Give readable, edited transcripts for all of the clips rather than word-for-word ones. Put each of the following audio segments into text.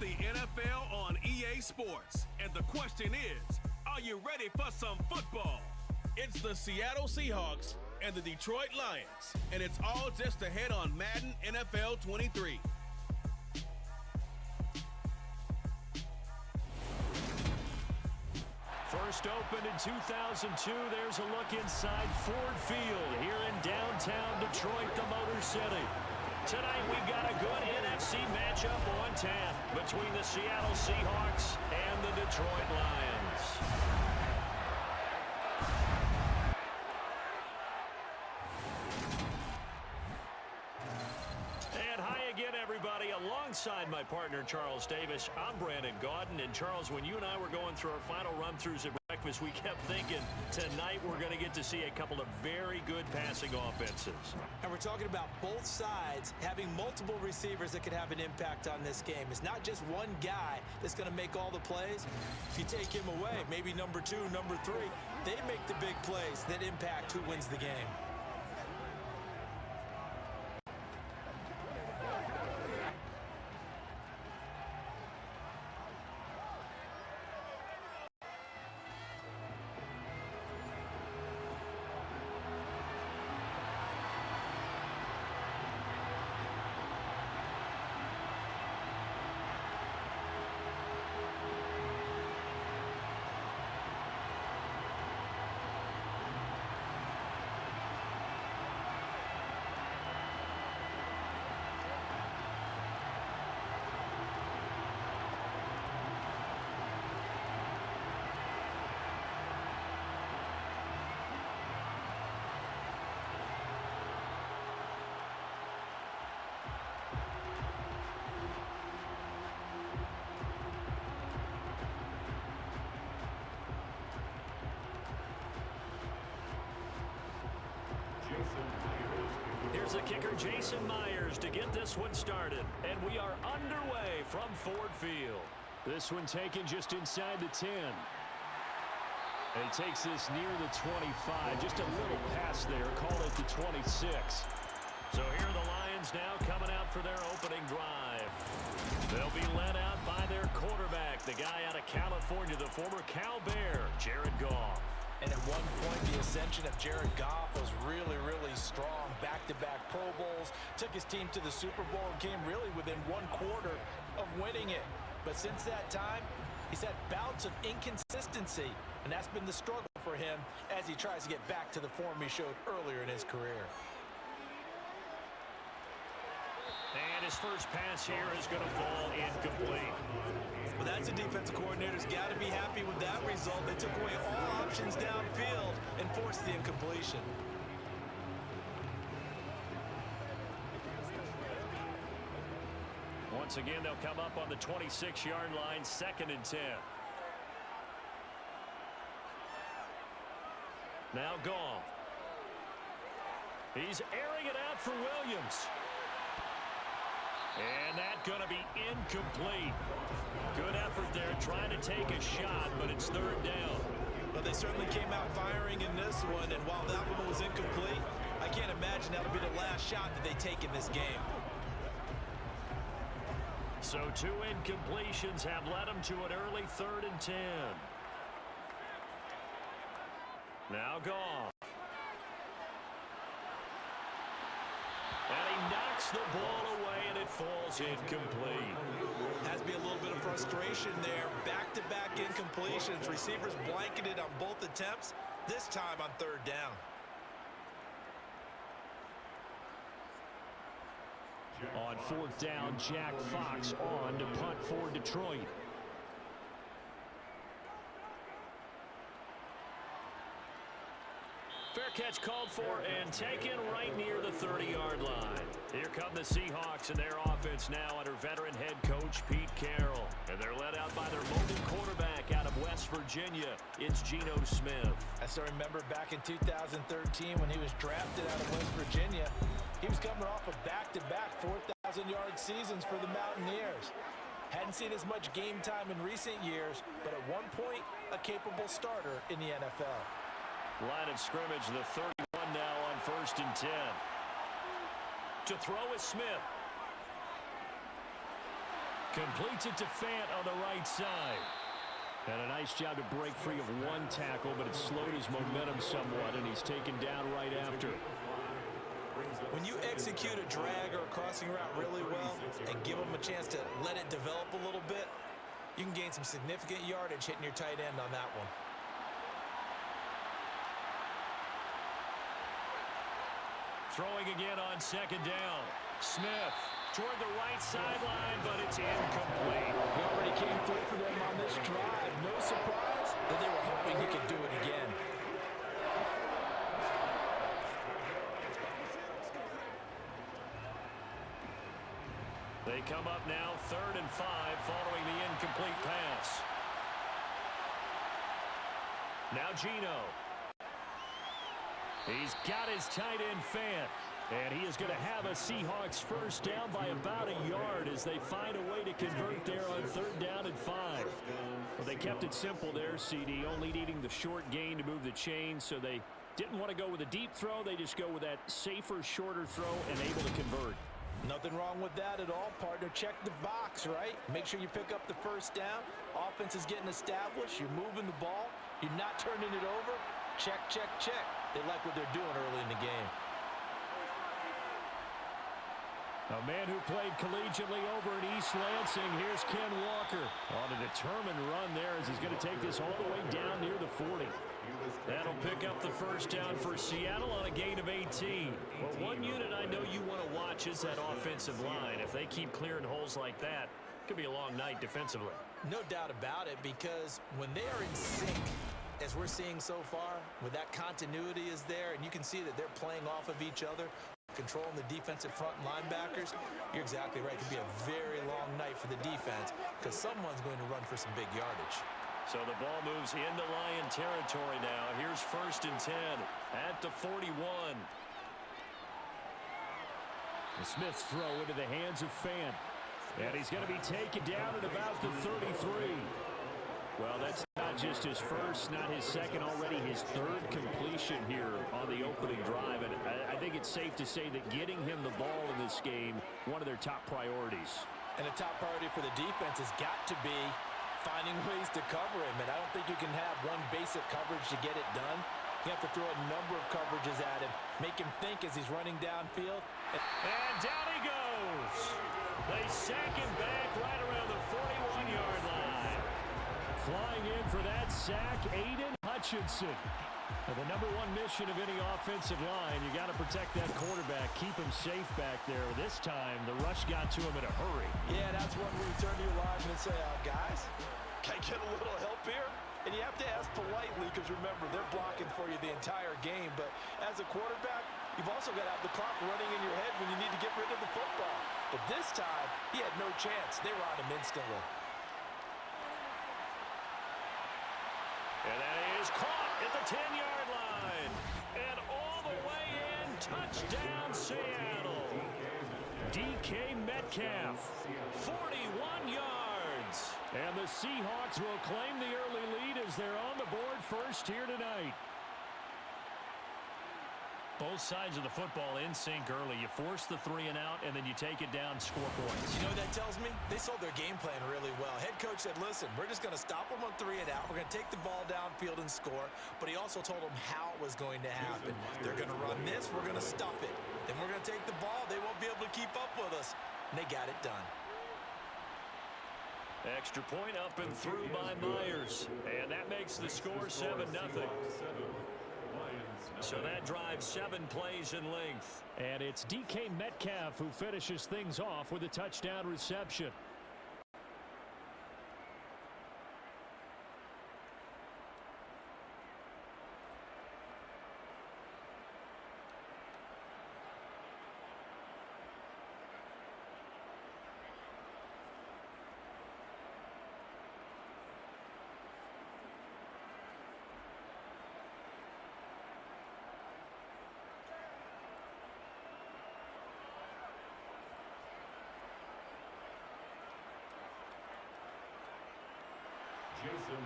the NFL on EA Sports. And the question is, are you ready for some football? It's the Seattle Seahawks and the Detroit Lions. And it's all just ahead on Madden NFL 23. First opened in 2002, there's a look inside Ford Field here in downtown Detroit, the Motor City. Tonight we've got a good NFC matchup on tap between the Seattle Seahawks and the Detroit Lions. And hi again, everybody. Alongside my partner, Charles Davis, I'm Brandon Gaudin. And Charles, when you and I were going through our final run-throughs at breakfast, we kept thinking tonight we're going to get to see a couple of very good passing offenses. And we're talking about both sides having multiple receivers that could have an impact on this game. It's not just one guy that's going to make all the plays. If you take him away, maybe number 2, number 3, they make the big plays that impact who wins the game. Here's the kicker, Jason Myers, to get this one started. And we are underway from Ford Field. This one taken just inside the 10. And he takes this near the 25. Just a little pass there. Call it the 26. So here are the Lions now coming out for their opening drive. They'll be led out by their quarterback, the guy out of California, the former Cal Bear, Jared Goff. And at one point, the ascension of Jared Goff was really, really strong. Back-to-back Pro Bowls, took his team to the Super Bowl and came really within 1 quarter of winning it. But since that time, he's had bouts of inconsistency, and that's been the struggle for him as he tries to get back to the form he showed earlier in his career. And his first pass here is going to fall incomplete. Well, that's a defensive coordinator's got to be happy with that result. They took away all options downfield and forced the incompletion. Once again, they'll come up on the 26-yard line, 2nd and 10. Now Goff. He's airing it out for Williams. And that's going to be incomplete. Good effort there trying to take a shot, but it's 3rd down. Well, they certainly came out firing in this one, and while that one was incomplete, I can't imagine that'll be the last shot that they take in this game. So 2 incompletions have led them to an early 3rd and 10. Now Goff. And he knocks the ball away, and it falls incomplete. Has to be a little bit of frustration there. Back-to-back incompletions. Receivers blanketed on both attempts, this time on 3rd down. On 4th down, Jack Fox on to punt for Detroit. Fair catch called for and taken right near the 30-yard line. Here come the Seahawks and their offense now under veteran head coach Pete Carroll. And they're led out by their mobile quarterback out of West Virginia. It's Geno Smith. I still remember back in 2013 when he was drafted out of West Virginia. He was coming off of back-to-back 4,000-yard seasons for the Mountaineers. Hadn't seen as much game time in recent years, but at one point, a capable starter in the NFL. Line of scrimmage, the 31 now on 1st and 10. To throw is Smith. Completes it to Fant on the right side. And a nice job to break free of one tackle, but it slowed his momentum somewhat, and he's taken down right after. When you execute a drag or a crossing route really well and give them a chance to let it develop a little bit, you can gain some significant yardage hitting your tight end on that one. Throwing again on second down. Smith toward the right sideline, but it's incomplete. He already came through for them on this drive. No surprise that they were hoping he could do it again. They come up now 3rd and 5 following the incomplete pass. Now Geno. He's got his tight end Fant. And he is going to have a Seahawks first down by about a yard as they find a way to convert there on 3rd down and 5. Well, they kept it simple there, CD, only needing the short gain to move the chain, so they didn't want to go with a deep throw. They just go with that safer, shorter throw and able to convert. Nothing wrong with that at all, partner. Check the box, right? Make sure you pick up the first down. Offense is getting established. You're moving the ball. You're not turning it over. Check, check, check. They like what they're doing early in the game. A man who played collegiately over at East Lansing. Here's Ken Walker on a determined run there as he's going to take this all the way down near the 40. That'll pick up the first down for Seattle on a gain of 18. Well, one unit I know you want to watch is that offensive line. If they keep clearing holes like that, it could be a long night defensively. No doubt about it, because when they are in sync, as we're seeing so far, with that continuity is there, and you can see that they're playing off of each other, controlling the defensive front linebackers, you're exactly right. It could be a very long night for the defense because someone's going to run for some big yardage. So the ball moves into Lion territory now. Here's 1st and 10 at the 41. The Smith's throw into the hands of Fant. And he's going to be taken down at about the 33. Well, that's not just his first, not his second, already his 3rd completion here on the opening drive. And I think it's safe to say that getting him the ball in this game, one of their top priorities. And a top priority for the defense has got to be finding ways to cover him. And I don't think you can have one basic coverage to get it done. You have to throw a number of coverages at him, make him think as he's running downfield. And down he goes. They sack him back right around the 41-yard line. Flying in for that sack, Aiden Hutchinson. And the #1 mission of any offensive line, you got to protect that quarterback, keep him safe back there. This time, the rush got to him in a hurry. Yeah, that's when we turn to your lineman and say, guys, can I get a little help here? And you have to ask politely because, remember, they're blocking for you the entire game. But as a quarterback, you've also got to have the clock running in your head when you need to get rid of the football. But this time, he had no chance. They were on him instantly. And that is caught at the 10-yard line. And all the way in, touchdown Seattle. DK Metcalf, 41 yards. And the Seahawks will claim the early lead as they're on the board first here tonight. Both sides of the football in sync early. You force the 3 and out, and then you take it down, score points. You know what that tells me? They sold their game plan really well. Head coach said, listen, we're just going to stop them on 3 and out. We're going to take the ball downfield and score. But he also told them how it was going to happen. They're going to run this. We're going to stop it. Then we're going to take the ball. They won't be able to keep up with us. And they got it done. Extra point up and through by Myers. And that makes the score 7-0. So that drives 7 plays in length. And it's DK Metcalf who finishes things off with a touchdown reception.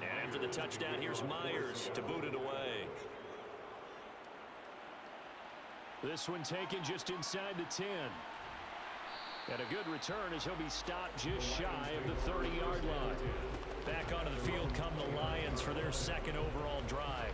And after the touchdown, here's Myers to boot it away. This one taken just inside the 10. And a good return as he'll be stopped just shy of the 30-yard line. Back onto the field come the Lions for their second overall drive.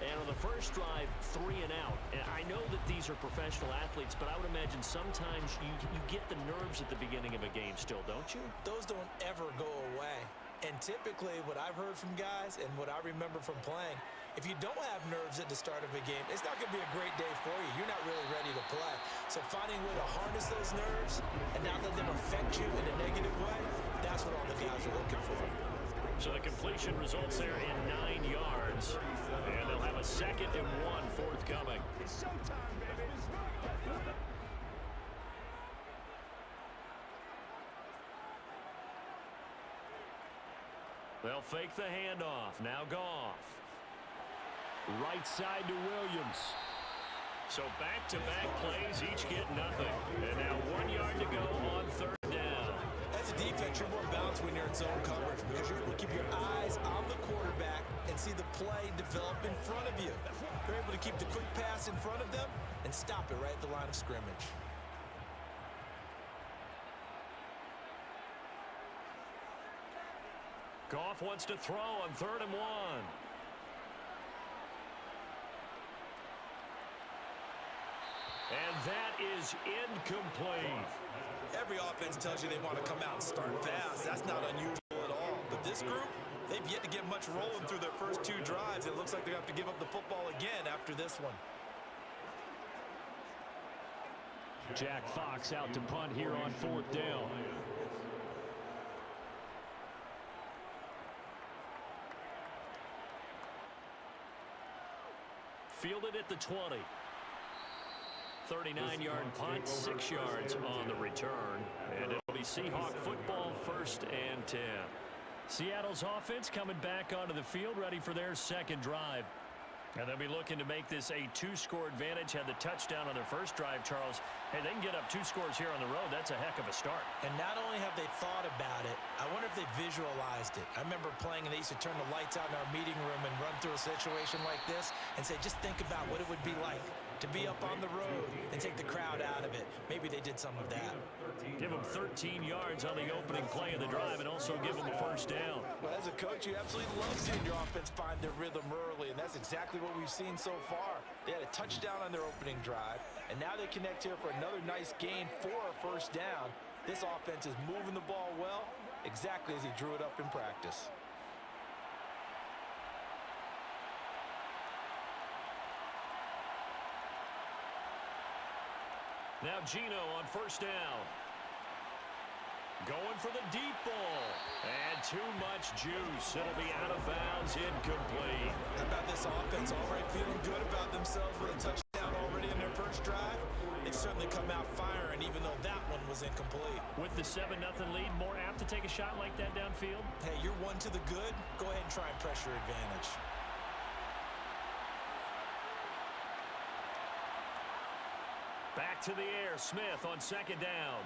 And on the first drive, 3 and out. And I know that these are professional athletes, but I would imagine sometimes you get the nerves at the beginning of a game still, don't you? Those don't ever go away. And typically what I've heard from guys and what I remember from playing, if you don't have nerves at the start of a game, it's not going to be a great day for you. You're not really ready to play. So finding a way to harness those nerves and not let them affect you in a negative way, that's what all the guys are looking for. So the completion results there in 9 yards. And they'll have a 2nd and 1 forthcoming. It's showtime, baby. They'll fake the handoff. Now Goff. Right side to Williams. So back-to-back plays, each get nothing. And now 1 yard to go on 3rd down. As a defense, you're more balanced when you're in zone coverage because you're able to keep your eyes on the quarterback and see the play develop in front of you. You're able to keep the quick pass in front of them and stop it right at the line of scrimmage. Goff wants to throw on 3rd and 1. And that is incomplete. Every offense tells you they want to come out and start fast. That's not unusual at all. But this group, they've yet to get much rolling through their first 2 drives. It looks like they have to give up the football again after this one. Jack Fox out to punt here on 4th down. Fielded at the 20. 39-yard punt, 6 yards on the return. And it'll be Seahawk football, 1st and 10. Seattle's offense coming back onto the field, ready for their second drive. And they'll be looking to make this a 2-score advantage. Had the touchdown on their first drive, Charles. Hey, they can get up 2 scores here on the road. That's a heck of a start. And not only have they thought about it, I wonder if they visualized it. I remember playing and they used to turn the lights out in our meeting room and run through a situation like this and say, just think about what it would be like to be up on the road and take the crowd out of it. Maybe they did some of that. Give them 13 yards on the opening play of the drive and also give them a 1st down. Well, as a coach, you absolutely love seeing your offense find their rhythm early, and that's exactly what we've seen so far. They had a touchdown on their opening drive, and now they connect here for another nice gain for a 1st down. This offense is moving the ball well, exactly as he drew it up in practice. Now Gino on 1st down. Going for the deep ball. And too much juice. It'll be out of bounds, incomplete. How about this offense? Already feeling good about themselves with a touchdown already in their first drive. They've certainly come out firing, even though that one was incomplete. With the 7-0 lead, more apt to take a shot like that downfield? Hey, you're 1 to the good. Go ahead and try and press your advantage. Back to the air, Smith on 2nd down.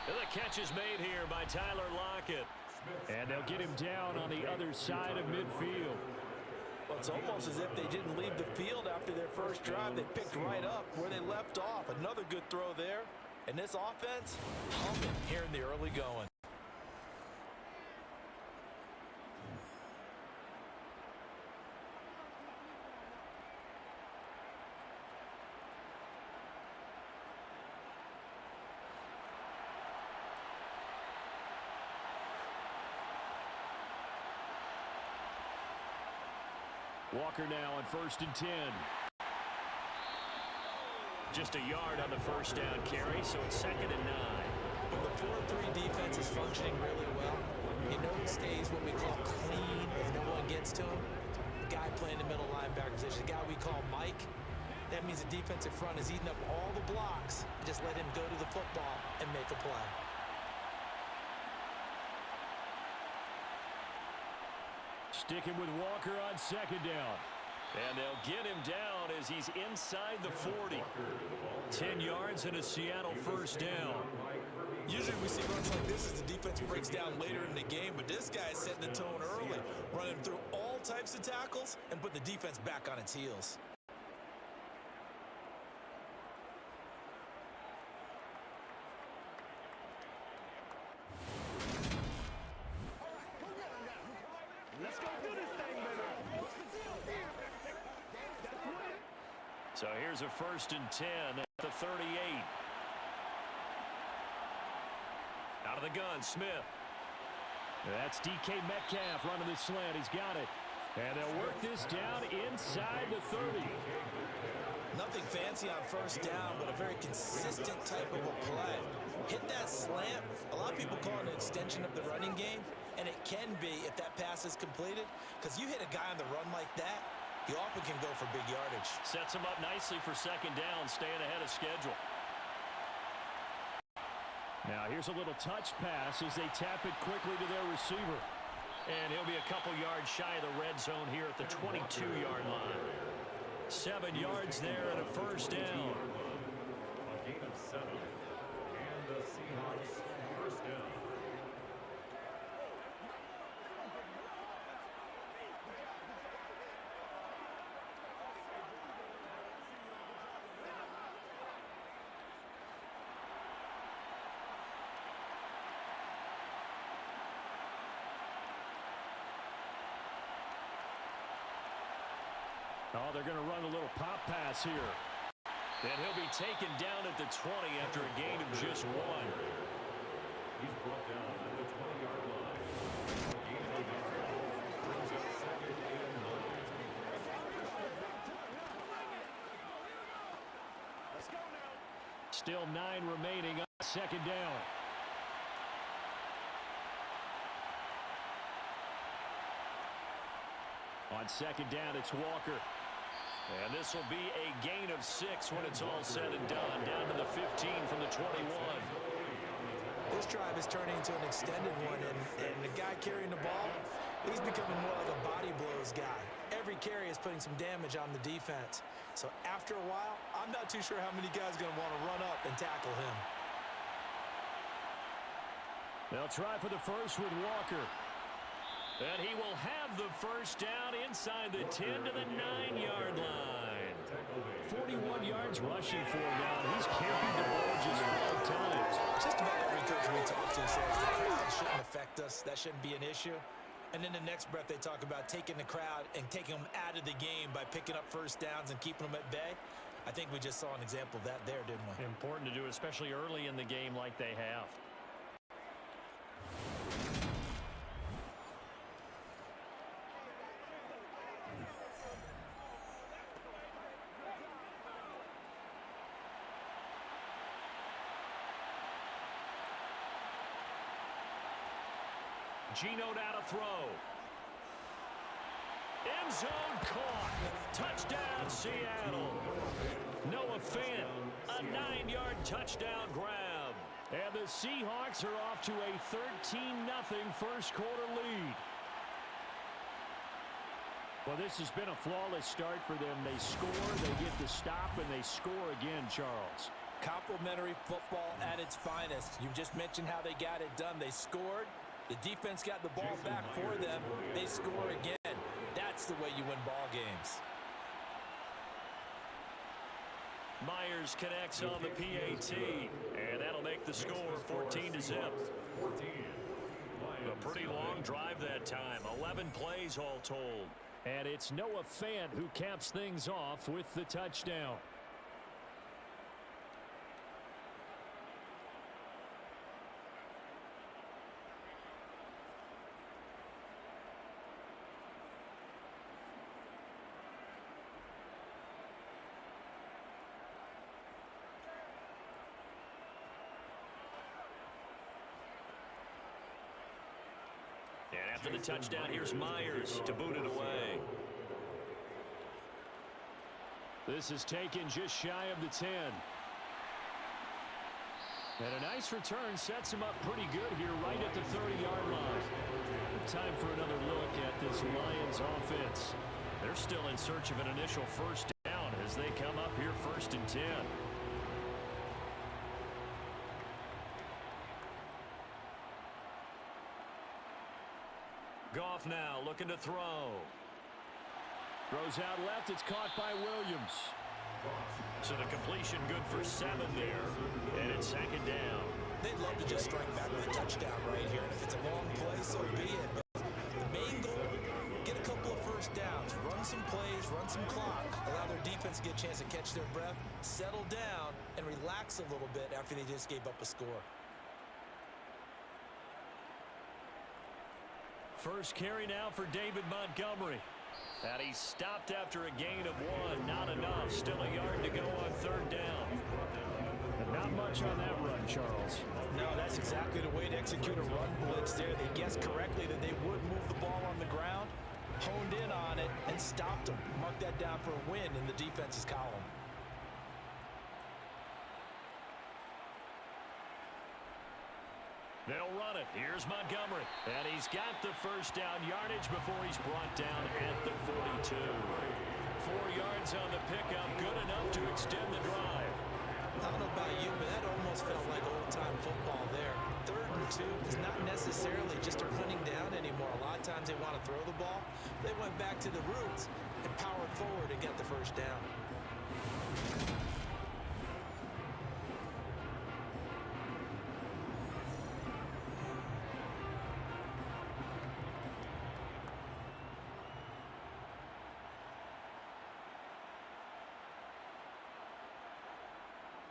And the catch is made here by Tyler Lockett. And they'll get him down on the other side of midfield. Well, it's almost as if they didn't leave the field after their first drive. They picked right up where they left off. Another good throw there. And this offense, humming here in the early going. Walker now on 1st and 10. Just a yard on the 1st down carry, so it's 2nd and 9. When the 4-3 defense is functioning really well, you know it stays what we call clean and no one gets to him. The guy playing the middle linebacker position, the guy we call Mike, that means the defensive front is eating up all the blocks. Just let him go to the football and make a play. Sticking with Walker on 2nd down. And they'll get him down as he's inside the 40. 10 yards and a Seattle 1st down. Usually we see runs like this as the defense breaks down later in the game, but this guy is setting the tone early, running through all types of tackles and putting the defense back on its heels. So here's a 1st and 10 at the 38. Out of the gun, Smith. That's DK Metcalf running the slant. He's got it. And they'll work this down inside the 30. Nothing fancy on 1st down, but a very consistent type of a play. Hit that slant. A lot of people call it an extension of the running game, and it can be if that pass is completed, because you hit a guy on the run like that, he often can go for big yardage. Sets him up nicely for 2nd down, staying ahead of schedule. Now here's a little touch pass as they tap it quickly to their receiver. And he'll be a couple yards shy of the red zone here at the 22-yard line. 7 yards there and a 1st down. A gain of 7. And the Seahawks 1st down. Oh, they're going to run a little pop pass here. And he'll be taken down at the 20 after a gain of just 1. He's brought down at the 20-yard line. Gain of 11. Brings up 2nd and 9. Let's go now. Still 9 remaining on 2nd down. On 2nd down, it's Walker. And this will be a gain of 6 when it's all said and done. Down to the 15 from the 21. This drive is turning into an extended one, and the guy carrying the ball, he's becoming more like a body blows guy. Every carry is putting some damage on the defense. So after a while, I'm not too sure how many guys are going to want to run up and tackle him. They'll try for the first with Walker. And he will have the 1st down inside the 10 to the 9-yard line. 41 yards rushing for him now. He's carried the ball just 5 times. Just about every coach we talk to says the crowd shouldn't affect us. That shouldn't be an issue. And then the next breath they talk about taking the crowd and taking them out of the game by picking up 1st downs and keeping them at bay. I think we just saw an example of that there, didn't we? Important to do, especially early in the game like they have. Geno now to throw. End zone caught. Touchdown, Seattle. Noah Fant, a 9-yard touchdown grab. And the Seahawks are off to a 13-0 first quarter lead. Well, this has been a flawless start for them. They score, they get the stop, and they score again, Charles. Complimentary football at its finest. You just mentioned how they got it done. They scored. The defense got the ball back for them. They score again. That's the way you win ball games. Myers connects on the PAT, and that'll make the score 14-0. A pretty long drive that time. 11 plays all told. And it's Noah Fant who caps things off with the touchdown. And after the touchdown, here's Myers to boot it away. This is taken just shy of the 10. And a nice return sets him up pretty good here right at the 30-yard line. Time for another look at this Lions offense. They're still in search of an initial 1st down as they come up here 1st and 10. Goff now looking to throw. Throws out left. It's caught by Williams. So the completion good for 7 there. And it's 2nd down. They'd love to just strike back with a touchdown right here. And if it's a long play, so be it. But the main goal, get a couple of 1st downs. Run some plays, run some clock. Allow their defense to get a chance to catch their breath, settle down, and relax a little bit after they just gave up a score. First carry now for David Montgomery. And he's stopped after a gain of 1. Not enough. Still a yard to go on third down. And not much on that run, Charles. No, that's exactly the way to execute a run blitz there. They guessed correctly that they would move the ball on the ground, honed in on it, and stopped them. Mark that down for a win in the defense's column. They'll run it. Here's Montgomery. And he's got the first down yardage before he's brought down at the 42. 4 yards on the pickup. Good enough to extend the drive. I don't know about you, but that almost felt like old-time football there. 3rd and 2 is not necessarily just a running down anymore. A lot of times they want to throw the ball. They went back to the roots and powered forward and got the first down.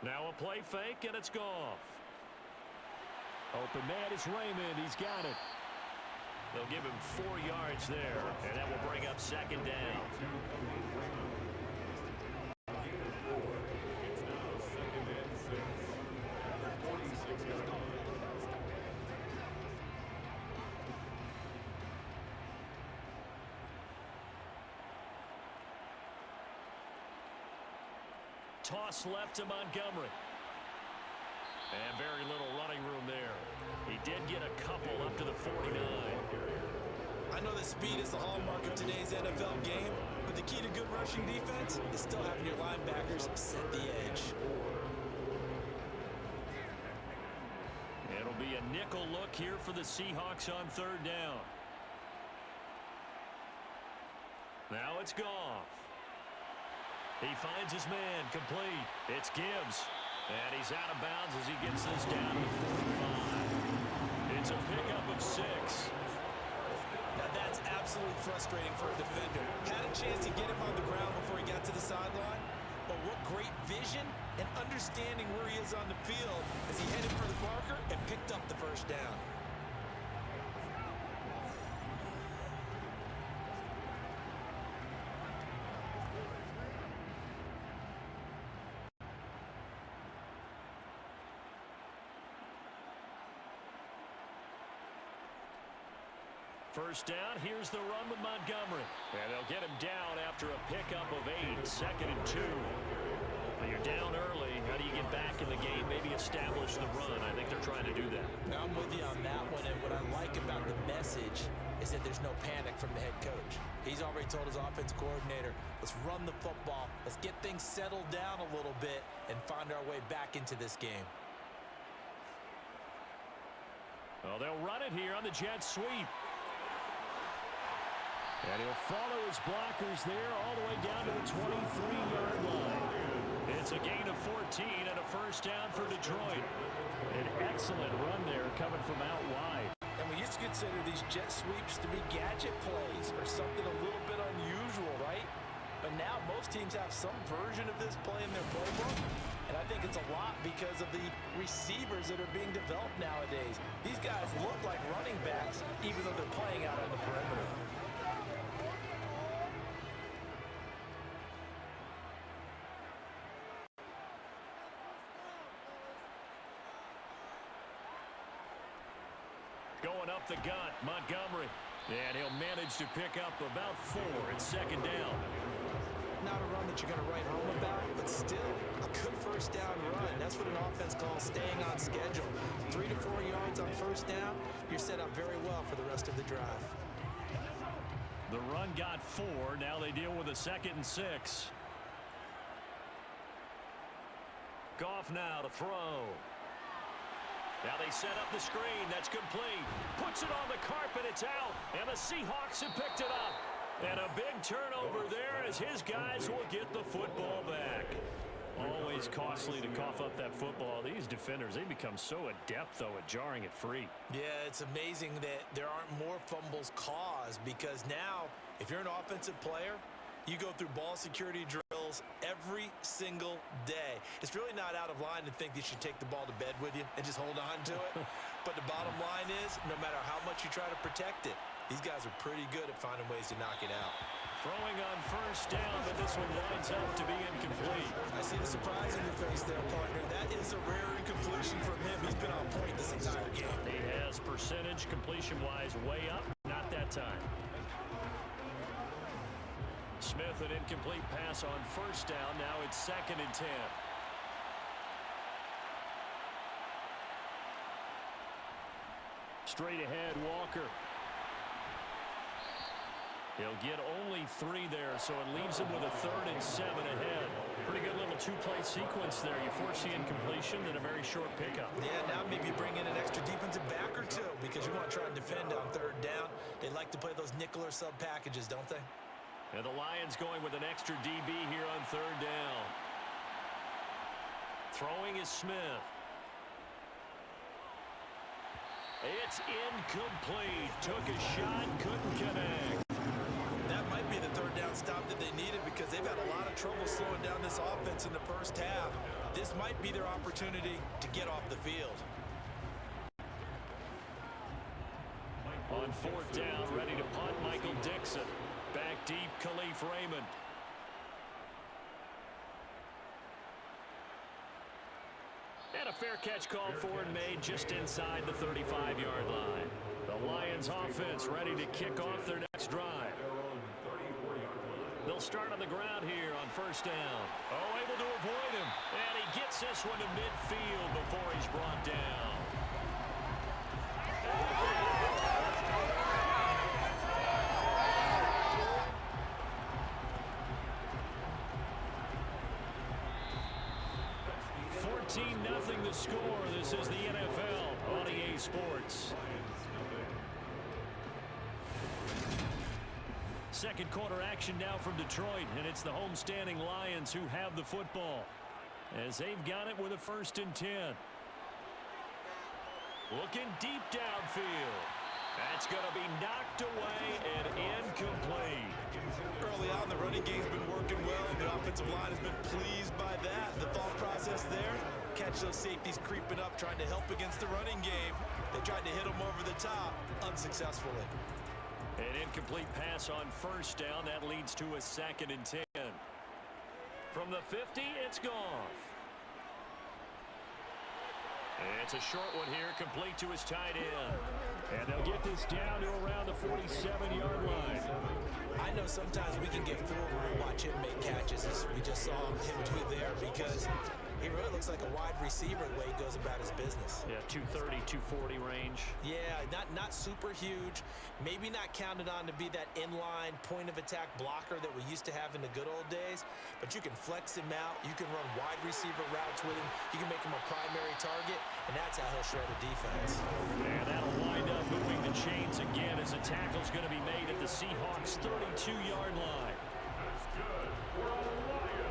Now a play fake, and it's Goff. Open man is Raymond. He's got it. They'll give him 4 yards there, and that will bring up second down. It's now 2nd and 6. 46 yards. Toss left to Montgomery. And very little running room there. He did get a couple up to the 49. I know that speed is the hallmark of today's NFL game, but the key to good rushing defense is still having your linebackers set the edge. It'll be a nickel look here for the Seahawks on third down. Now it's Goff. He finds his man, complete. It's Gibbs. And he's out of bounds as he gets this down to 45. It's a pickup of 6. Now that's absolutely frustrating for a defender. Had a chance to get him on the ground before he got to the sideline, but what great vision and understanding where he is on the field as he headed for the marker and picked up the first down. First down, here's the run with Montgomery. And they'll get him down after a pickup of 8, 2nd and 2. But you're down early. How do you get back in the game? Maybe establish the run. I think they're trying to do that. Now, I'm with you on that one, and what I like about the message is that there's no panic from the head coach. He's already told his offensive coordinator, let's run the football, let's get things settled down a little bit and find our way back into this game. Well, they'll run it here on the jet sweep. And he'll follow his blockers there all the way down to the 23-yard line. It's a gain of 14 and a first down for Detroit. An excellent run there coming from out wide. And we used to consider these jet sweeps to be gadget plays or something a little bit unusual, right? But now most teams have some version of this play in their playbook. And I think it's a lot because of the receivers that are being developed nowadays. These guys look like running backs even though they're playing out on the perimeter. Going up the gut, Montgomery. And he'll manage to pick up about 4. It's second down. Not a run that you're going to write home about, but still a good first down run. That's what an offense calls staying on schedule. 3 to 4 yards on first down, you're set up very well for the rest of the drive. The run got 4. Now they deal with a 2nd and 6. Goff now to throw. Now they set up the screen. That's complete. Puts it on the carpet. It's out. And the Seahawks have picked it up. And a big turnover there as his guys will get the football back. Always costly to cough up that football. These defenders, they become so adept, though, at jarring it free. Yeah, it's amazing that there aren't more fumbles caused because now, if you're an offensive player, you go through ball security drills, meals every single day. It's really not out of line to think you should take the ball to bed with you and just hold on to it. But the bottom line is, no matter how much you try to protect it, these guys are pretty good at finding ways to knock it out. Throwing on first down, but this one lines up to be incomplete. I see the surprise in your face there, partner. That is a rare incompletion from him. He's been on point this entire game. He has percentage completion-wise way up. Not that time. Smith, an incomplete pass on first down. Now it's 2nd and 10. Straight ahead, Walker. He'll get only 3 there, so it leaves him with a 3rd and 7 ahead. Pretty good little 2-play sequence there. You force the incompletion, then a very short pickup. Yeah, now maybe bring in an extra defensive back or two because you want to try and defend on 3rd down. They like to play those nickel or sub packages, don't they? And the Lions going with an extra DB here on 3rd down. Throwing is Smith. It's incomplete. Took a shot, couldn't connect. That might be the 3rd down stop that they needed because they've had a lot of trouble slowing down this offense in the first half. This might be their opportunity to get off the field. On 4th down, ready to punt, Michael Dixon. Back deep, Khalif Raymond. And a fair catch called for and made just inside the 35-yard line. The Lions offense ready to kick off their next drive. They'll start on the ground here on 1st down. Oh, able to avoid him. And he gets this one to midfield before he's brought down. Nothing the score. This is the NFL on EA Sports. Second quarter action now from Detroit, and it's the homestanding Lions who have the football as they've got it with a 1st and 10. Looking deep downfield. That's going to be knocked away and incomplete. Early on, the running game's been working well. The offensive line has been pleased by that. The thought process there, catch those safeties creeping up, trying to help against the running game. They tried to hit them over the top, unsuccessfully. An incomplete pass on 1st down. That leads to a 2nd and 10. From the 50, it's Goff. It's a short one here, complete to his tight end. And they'll get this down to around the 47-yard line. I know sometimes we can get fooled when we watch him make catches, as we just saw him do there, because he really looks like a wide receiver the way he goes about his business. Yeah, 230, 240 range. Yeah, not super huge. Maybe not counted on to be that inline point-of-attack blocker that we used to have in the good old days, but you can flex him out. You can run wide receiver routes with him. You can make him a primary target, and that's how he'll shred a defense. And that'll wind up moving the chains again as a tackle's going to be made at the Seahawks' 32-yard line. That's good for the Lions.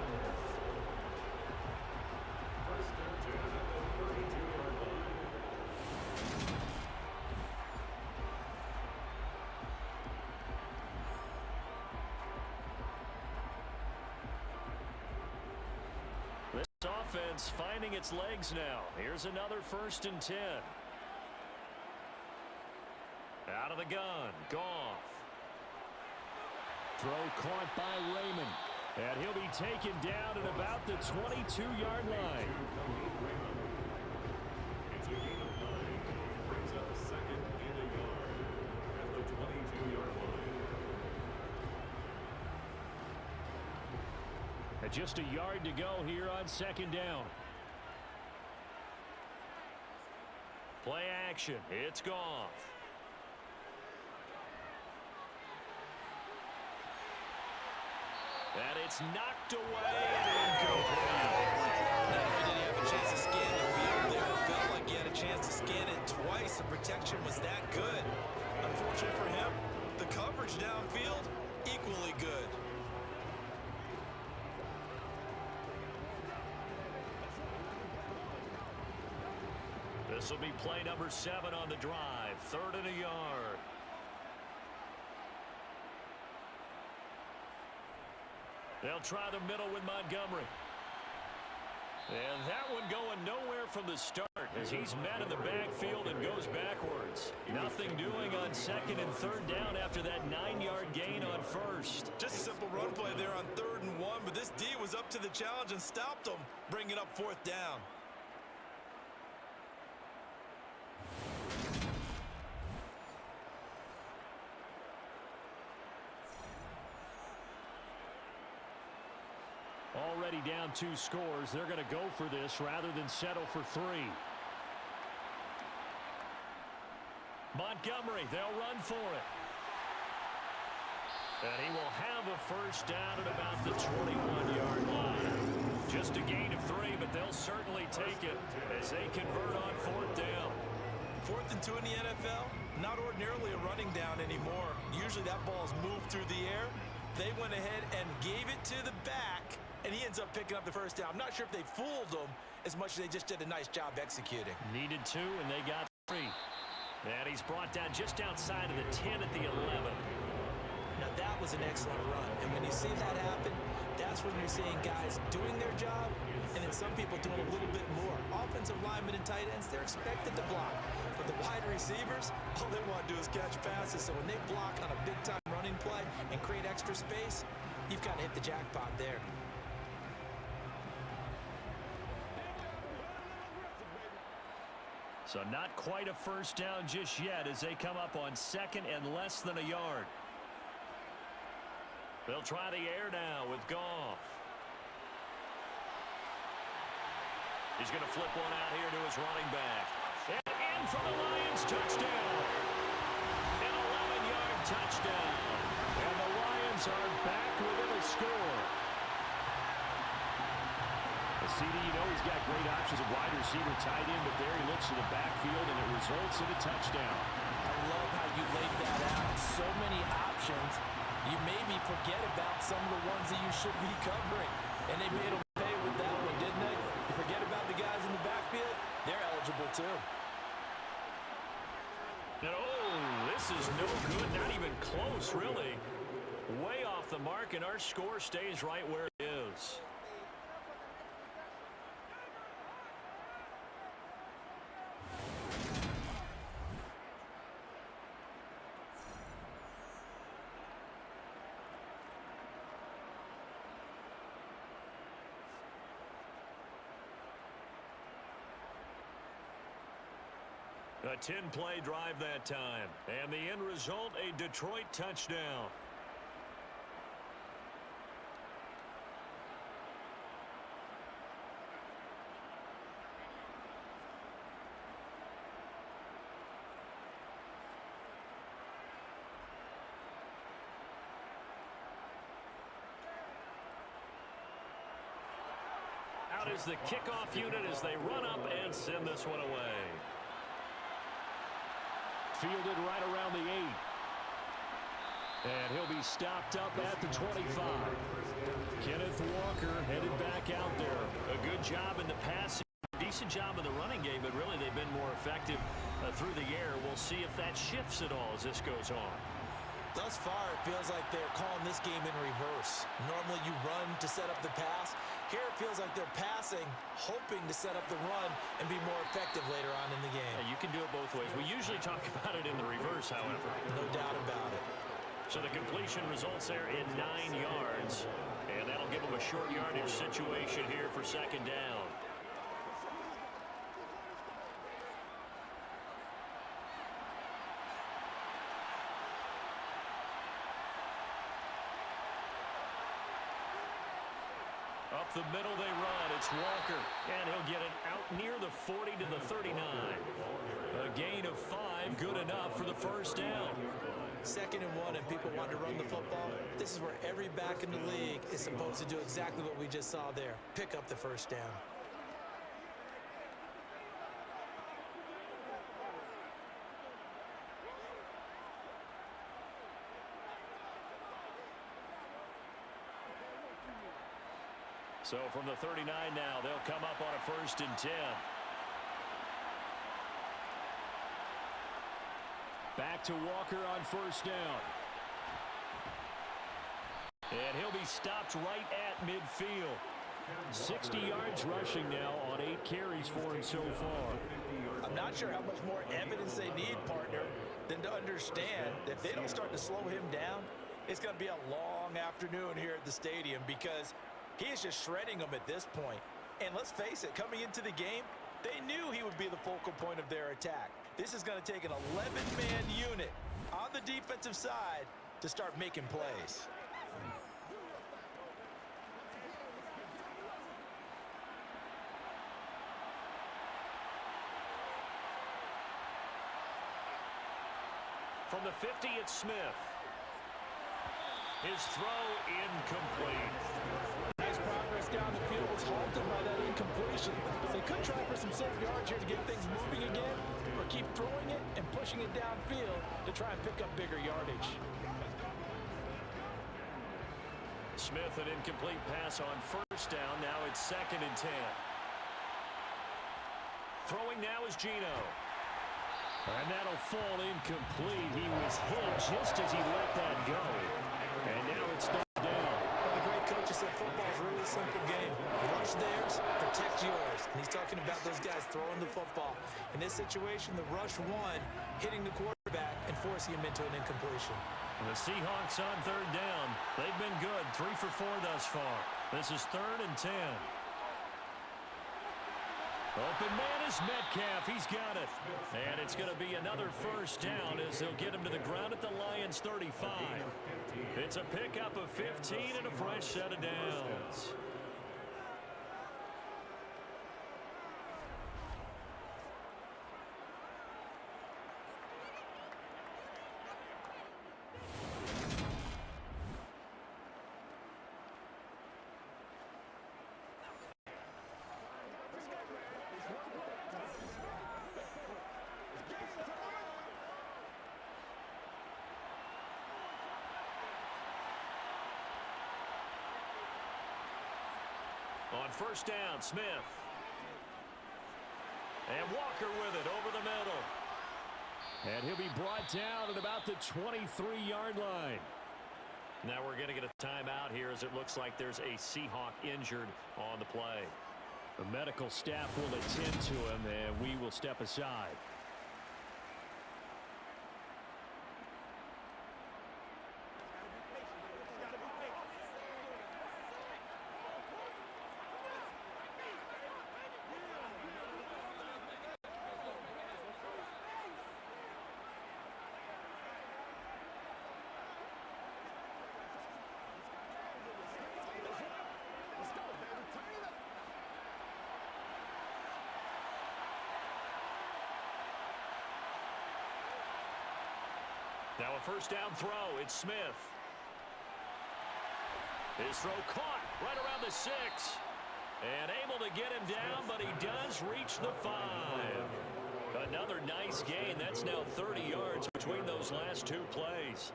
1st and 10 at the 32-yard line. This offense finding its legs now. Here's another 1st and 10. Out of the gun, Goff. Throw caught by Raymond. And he'll be taken down at about the 22-yard line. It's a gain of 9. Brings up 2nd and a yard at the 22-yard line. And just a yard to go here on 2nd down. Play action. It's Goff. And it's knocked away and incomplete. Not only did he have a chance to scan the field there, it felt like he had a chance to scan it twice. The protection was that good. Unfortunate for him, the coverage downfield, equally good. This will be play number 7 on the drive. 3rd and a yard. They'll try the middle with Montgomery. And that one going nowhere from the start as he's met in the backfield and goes backwards. Nothing doing on second and third down after that 9-yard gain on first. Just a simple run play there on 3rd and 1, but this D was up to the challenge and stopped them, bringing up 4th down. Already down 2 scores. They're going to go for this rather than settle for 3. Montgomery, they'll run for it. And he will have a first down at about the 21-yard line. Just a gain of 3, but they'll certainly take it as they convert on 4th down. 4th and 2 in the NFL, not ordinarily a running down anymore. Usually that ball's moved through the air. They went ahead and gave it to the back, and he ends up picking up the first down. I'm not sure if they fooled him as much as they just did a nice job executing. Needed 2, and they got 3. And he's brought down just outside of the 10 at the 11. Now, that was an excellent run. And when you see that happen, that's when you're seeing guys doing their job and then some people doing a little bit more. Offensive linemen and tight ends, they're expected to block. But the wide receivers, all they want to do is catch passes. So when they block on a big-time running play and create extra space, you've got to hit the jackpot there. So not quite a first down just yet as they come up on 2nd and less than a yard. They'll try the air now with Goff. He's going to flip one out here to his running back. And in for the Lions, touchdown. An 11-yard touchdown. And the Lions are back within a score. CD, you know he's got great options at wide receiver, tight end, but there he looks to the backfield, and it results in a touchdown. I love how you laid that out. So many options. You made me forget about some of the ones that you should be covering. And they made them pay with that one, didn't they? You forget about the guys in the backfield, they're eligible too. And this is no good, not even close, really. Way off the mark, and our score stays right where it is. A 10-play drive that time. And the end result, a Detroit touchdown. Out is the kickoff unit as they run up and send this one away. Fielded right around the 8. And he'll be stopped up at the 25. Kenneth Walker headed back out there. A good job in the passing. Decent job in the running game, but really they've been more effective through the air. We'll see if that shifts at all as this goes on. Thus far, it feels like they're calling this game in reverse. Normally you run to set up the pass. Here it feels like they're passing, hoping to set up the run and be more effective later on in the game. Yeah, you can do it both ways. We usually talk about it in the reverse, however. No doubt about it. So the completion results there in 9 yards. And that'll give them a short yardage situation here for 2nd down. Up the middle they run. It's Walker. And he'll get it out near the 40 to the 39. A gain of 5, good enough for the first down. 2nd and 1 and people want to run the football. This is where every back in the league is supposed to do exactly what we just saw there. Pick up the first down. So from the 39 now, they'll come up on a 1st and 10. Back to Walker on 1st down. And he'll be stopped right at midfield. 60 yards rushing now on 8 carries for him so far. I'm not sure how much more evidence they need, partner, than to understand that if they don't start to slow him down, it's going to be a long afternoon here at the stadium because he is just shredding them at this point. And let's face it, coming into the game, they knew he would be the focal point of their attack. This is going to take an 11-man unit on the defensive side to start making plays. From the 50, it's Smith. His throw incomplete. Nice progress down the field was halted by that incompletion. They could try for some safe yards here to get things moving again, or keep throwing it and pushing it downfield to try and pick up bigger yardage. Smith, an incomplete pass on first down. Now it's 2nd and 10. Throwing now is Geno. And that'll fall incomplete. He was hit just as he let that go. And now it's 3rd down. Well, the great coach said football is a really simple game. Rush theirs, protect yours. And he's talking about those guys throwing the football. In this situation, the rush won, hitting the quarterback and forcing him into an incompletion. The Seahawks on 3rd down. They've been good, 3 for 4 thus far. This is 3rd and 10. Open man is Metcalf. He's got it. And it's going to be another 1st down as they'll get him to the ground at the Lions' 35. It's a pickup of 15 and a fresh set of downs. On 1st down, Smith. And Walker with it over the middle. And he'll be brought down at about the 23-yard line. Now we're going to get a timeout here as it looks like there's a Seahawk injured on the play. The medical staff will attend to him, and we will step aside. Now a 1st down throw. It's Smith. His throw caught right around the 6. And able to get him down, but he does reach the 5. Another nice gain. That's now 30 yards between those last 2 plays.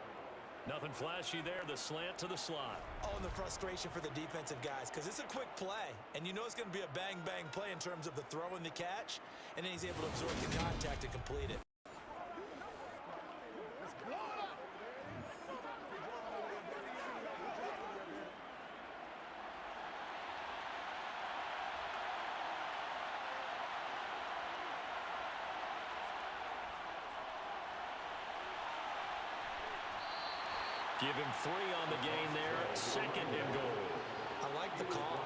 Nothing flashy there. The slant to the slot. Oh, and the frustration for the defensive guys because it's a quick play. And you know it's going to be a bang-bang play in terms of the throw and the catch. And then he's able to absorb the contact and complete it. Give him 3 on the gain there. 2nd and goal. I like the call.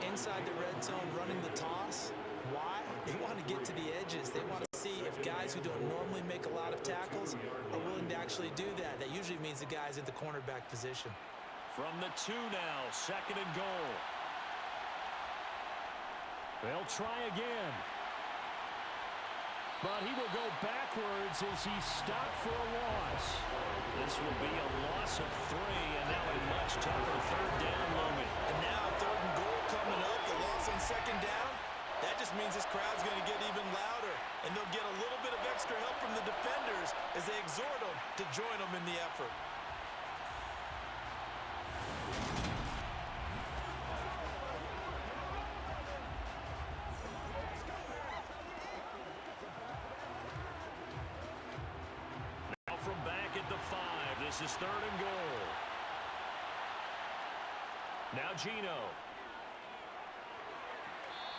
Inside the red zone, running the toss. Why? They want to get to the edges. They want to see if guys who don't normally make a lot of tackles are willing to actually do that. That usually means the guy's at the cornerback position. From the 2 now. 2nd and goal. They'll try again. But he will go backwards as he's stopped for a loss. This will be a loss of 3, and now a much tougher 3rd down moment. And now 3rd and goal coming up. The loss on 2nd down. That just means this crowd's going to get even louder. And they'll get a little bit of extra help from the defenders as they exhort them to join them in the effort. From back at the 5, this is 3rd and goal. Now Gino.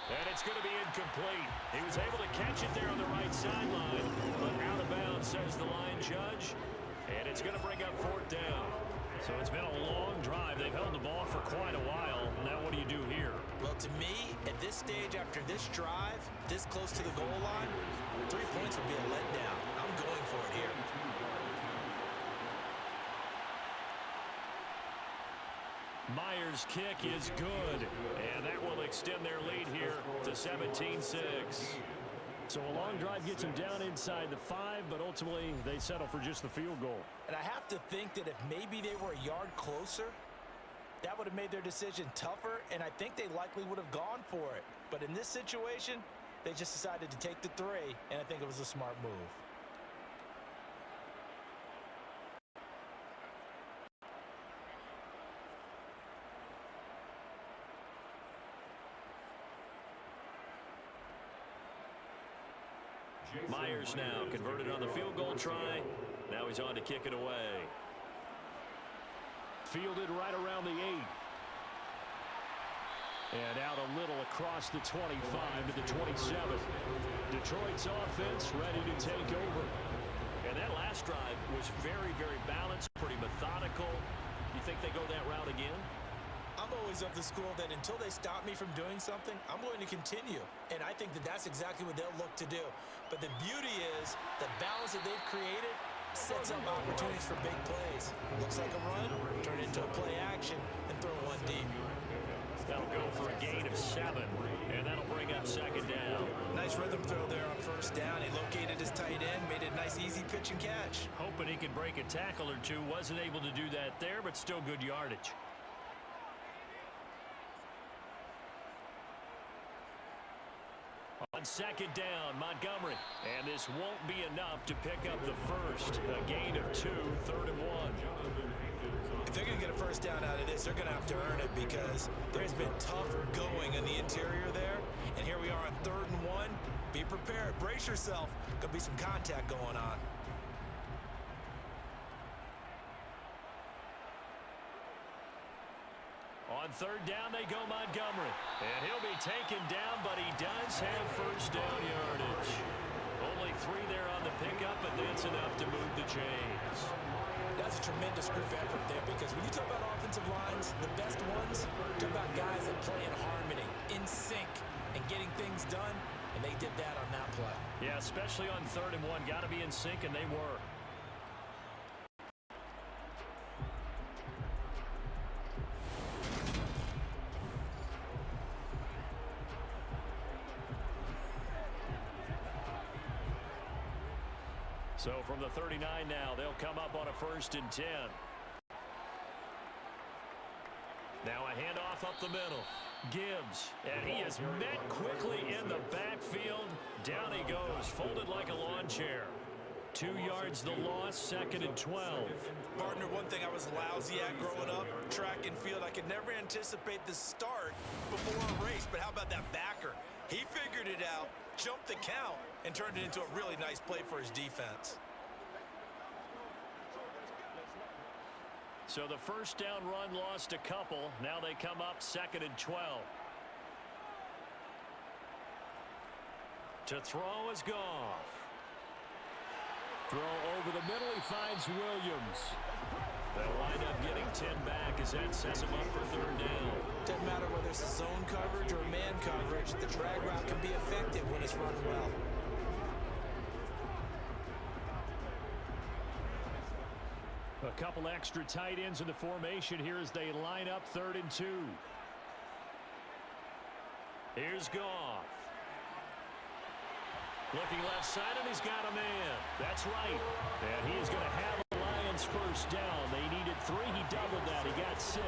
And it's going to be incomplete. He was able to catch it there on the right sideline, but out of bounds, says the line judge. And it's going to bring up fourth down. So it's been a long drive. They've held the ball for quite a while. Now what do you do here? Well, to me, at this stage, after this drive, this close to the goal line, 3 points would be a letdown. I'm going for it here. Myers' kick is good, and that will extend their lead here to 17-6. So a long drive gets them down inside the 5, but ultimately they settle for just the field goal. And I have to think that if maybe they were a yard closer, that would have made their decision tougher, and I think they likely would have gone for it. But in this situation, they just decided to take the 3, and I think it was a smart move. Myers now converted on the field goal try. Now he's on to kick it away. Fielded right around the 8. And out a little across the 25 to the 27. Detroit's offense ready to take over. And that last drive was very, very balanced, pretty methodical. You think they go that route again? I'm always of the school that until they stop me from doing something, I'm going to continue. And I think that that's exactly what they'll look to do. But the beauty is the balance that they've created sets up opportunities for big plays. Looks like a run, turn into a play action, and throw one deep. That'll go for a gain of 7, and that'll bring up second down. Nice rhythm throw there on first down. He located his tight end, made it a nice easy pitch and catch. Hoping he could break a tackle or two. Wasn't able to do that there, but still good yardage. On second down, Montgomery. And this won't be enough to pick up the first. A gain of 2, 3rd and 1. If they're going to get a first down out of this, they're going to have to earn it because there's been tough going in the interior there. And here we are on 3rd and 1. Be prepared. Brace yourself. Could be some contact going on. On 3rd down, they go Montgomery. And he'll be taken down, but he does have first down yardage. Only 3 there on the pickup, but that's enough to move the chains. That's a tremendous group effort there because when you talk about offensive lines, the best ones, talk about guys that play in harmony, in sync, and getting things done, and they did that on that play. Yeah, especially on 3rd and 1. Got to be in sync, and they were. So from the 39 now, they'll come up on a 1st and 10. Now a handoff up the middle. Gibbs, and he is met quickly in the backfield. Down he goes, folded like a lawn chair. 2 yards the loss, 2nd and 12. Partner, one thing I was lousy at growing up, track and field, I could never anticipate the start before a race, but how about that backer? He figured it out, jumped the count, and turned it into a really nice play for his defense. So the first down run lost a couple. Now they come up 2nd and 12. To throw is Goff. Throw over the middle, he finds Williams. They'll wind up getting 10 back as that sets him up for 3rd down. Doesn't matter whether it's a zone coverage or man coverage, the drag route can be effective when it's run well. A couple extra tight ends in the formation here as they line up 3rd and 2. Here's Goff. Looking left side, and he's got a man. That's right. And he is going to have the Lions first down. They needed 3. He doubled that. He got 6.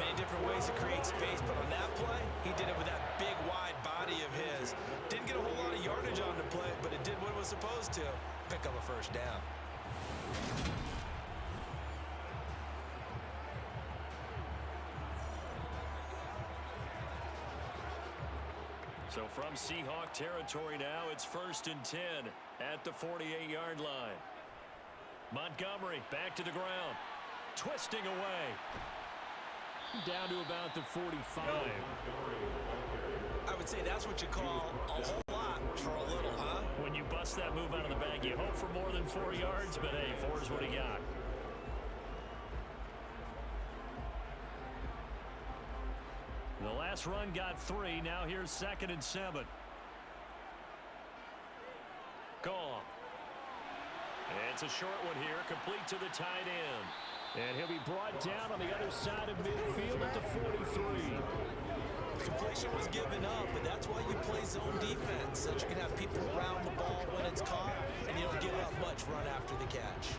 Many different ways to create space, but on that play, he did it with that big, wide body of his. Didn't get a whole lot of yardage on the play, but it did what it was supposed to. Pick up a first down. So from Seahawk territory now, it's 1st and 10 at the 48-yard line. Montgomery back to the ground. Twisting away. Down to about the 45. I would say that's what you call a whole lot for a little, huh? When you bust that move out of the bag, you hope for more than 4 yards, but hey, 4 is what he got. The last run got 3. Now here's 2nd and 7. Gone. It's a short one here, complete to the tight end. And he'll be brought down on the other side of midfield at the 43. Completion was given up, but that's why you play zone defense, so that you can have people around the ball when it's caught, and you don't give up much run after the catch.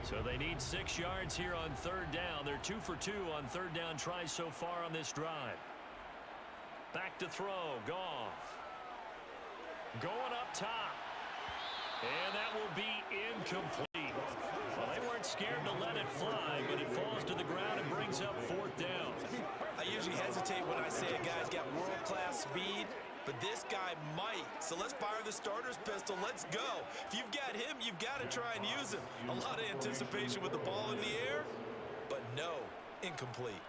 So they need 6 yards here on 3rd down. They're 2 for 2 on 3rd down tries so far on this drive. Back to throw. Goff. Going up top. And that will be incomplete. Well, they weren't scared to let it fly, but it falls to the ground and brings up 4th down. I usually hesitate when I say a guy's got world-class speed, but this guy might. So let's fire the starter's pistol. Let's go. If you've got him, you've got to try and use him. A lot of anticipation with the ball in the air, but no, incomplete.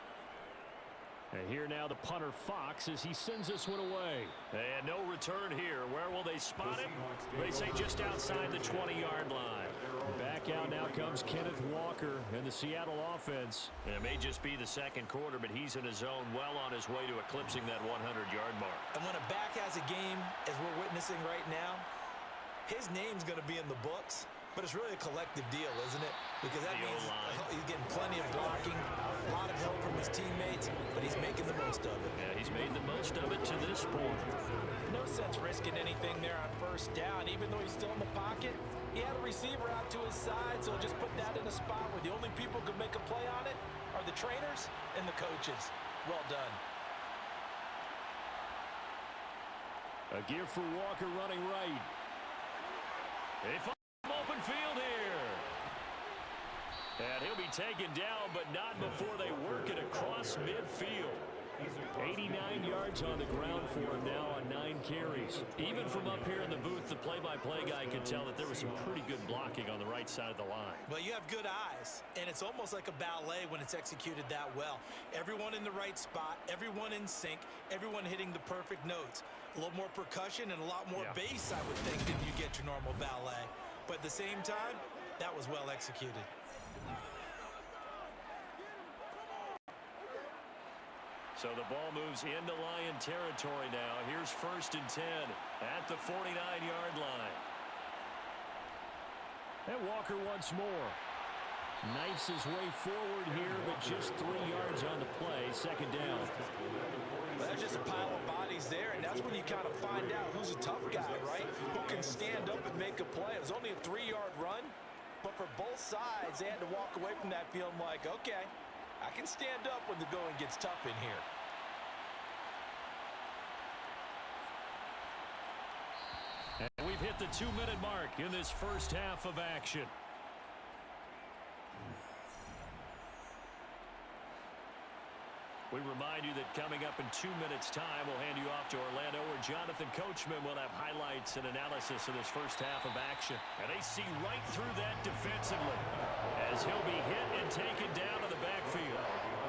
And here now the punter Fox as he sends this one away. And no return here. Where will they spot him? They say just outside the 20-yard line. Back out now comes Kenneth Walker and the Seattle offense. And it may just be the 2nd quarter, but he's in his zone, well on his way to eclipsing that 100-yard mark. And when a back has a game, as we're witnessing right now, his name's going to be in the books. But it's really a collective deal, isn't it? Because that means he's getting plenty of blocking, a lot of help from his teammates, but he's making the most of it. Yeah, he's made the most of it to this point. No sense risking anything there on 1st down. Even though he's still in the pocket, he had a receiver out to his side, so just put that in a spot where the only people who can make a play on it are the trainers and the coaches. Well done. A gear for Walker running right. They find open field here. And he'll be taken down, but not before they work it across midfield. 89 yards on the ground for him now on 9 carries. Even from up here in the booth, the play-by-play guy could tell that there was some pretty good blocking on the right side of the line. Well, you have good eyes, and it's almost like a ballet when it's executed that well. Everyone in the right spot, everyone in sync, everyone hitting the perfect notes. A little more percussion and a lot more bass, I would think, than you get your normal ballet. But at the same time, that was well executed. So the ball moves into Lion territory now. Here's 1st and 10 at the 49-yard line. And Walker once more. Knifes his way forward here, but just 3 yards on the play. 2nd down. Well, there's just a pile of bodies there, and that's when you kind of find out who's a tough guy, right? Who can stand up and make a play. It was only a 3-yard run, but for both sides, they had to walk away from that feeling like, okay, I can stand up when the going gets tough in here. And we've hit the 2-minute mark in this first half of action. We remind you that coming up in 2 minutes' time, we'll hand you off to Orlando, where Jonathan Coachman will have highlights and analysis of this first half of action. And they see right through that defensively as he'll be hit and taken down to the backfield.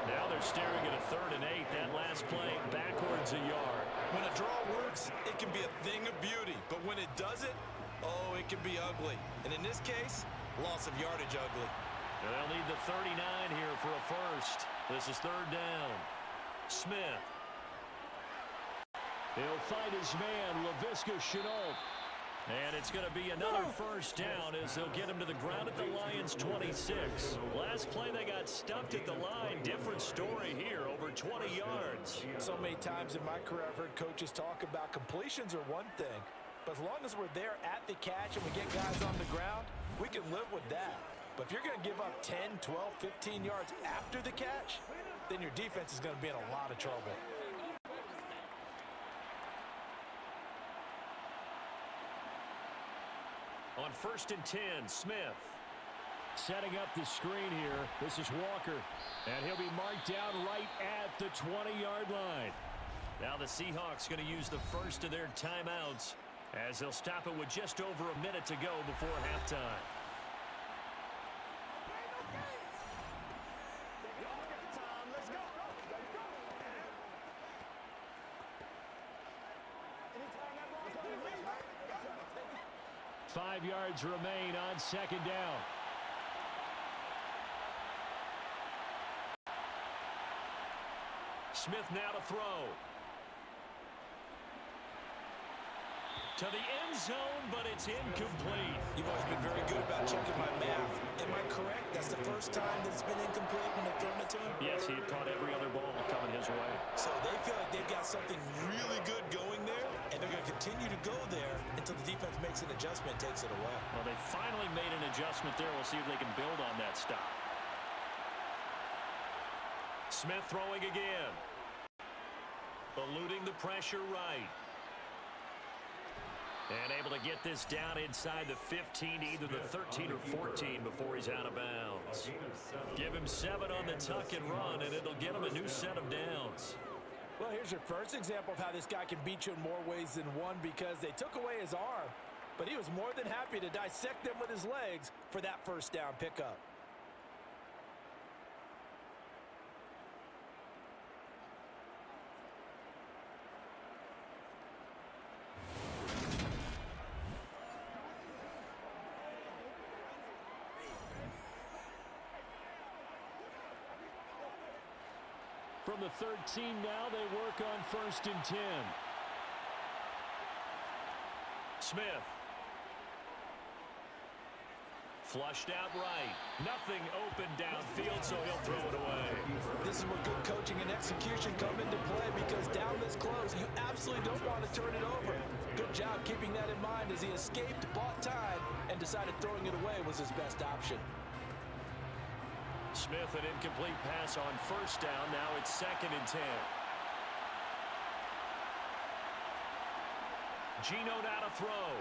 Now they're staring at a 3rd and 8. That last play backwards a yard. When a draw works, it can be a thing of beauty. But when it doesn't, oh, it can be ugly. And in this case, loss of yardage ugly. And they'll need the 39 here for a first. This is 3rd down. Smith. He'll find his man, Laviska Shenault. And it's going to be another first down as they'll get him to the ground at the Lions' 26. Last play they got stuffed at the line. Different story here, over 20 yards. So many times in my career I've heard coaches talk about completions are one thing. But as long as we're there at the catch and we get guys on the ground, we can live with that. But if you're going to give up 10, 12, 15 yards after the catch, then your defense is going to be in a lot of trouble. On 1st and 10, Smith. Setting up the screen here. This is Walker. And he'll be marked down right at the 20-yard line. Now the Seahawks going to use the first of their timeouts as they'll stop it with just over a minute to go before halftime. 5 yards remain on second down. Smith now to throw. To the end zone, but it's incomplete. You've always been very good about checking my math. Am I correct? That's the first time that it's been incomplete when they've thrown it to him? Yes, he had caught every other ball coming his way. So they feel like they've got something really good going there, and they're going to continue to go there until the defense makes an adjustment and takes it away. Well, they finally made an adjustment there. We'll see if they can build on that stop. Smith throwing again. Eluding the pressure right. And able to get this down inside the 15, either the 13 or 14 before he's out of bounds. Give him 7 on the tuck and run, and it'll get him a new set of downs. Well, here's your first example of how this guy can beat you in more ways than one, because they took away his arm, but he was more than happy to dissect them with his legs for that first down pickup. From the 13 now, they work on 1st and 10. Smith. Flushed out right. Nothing open downfield, so he'll throw it away. This is where good coaching and execution come into play, because down this close, you absolutely don't want to turn it over. Good job keeping that in mind as he escaped, bought time, and decided throwing it away was his best option. Smith, an incomplete pass on 1st down. Now it's 2nd and 10. Gino now to throw.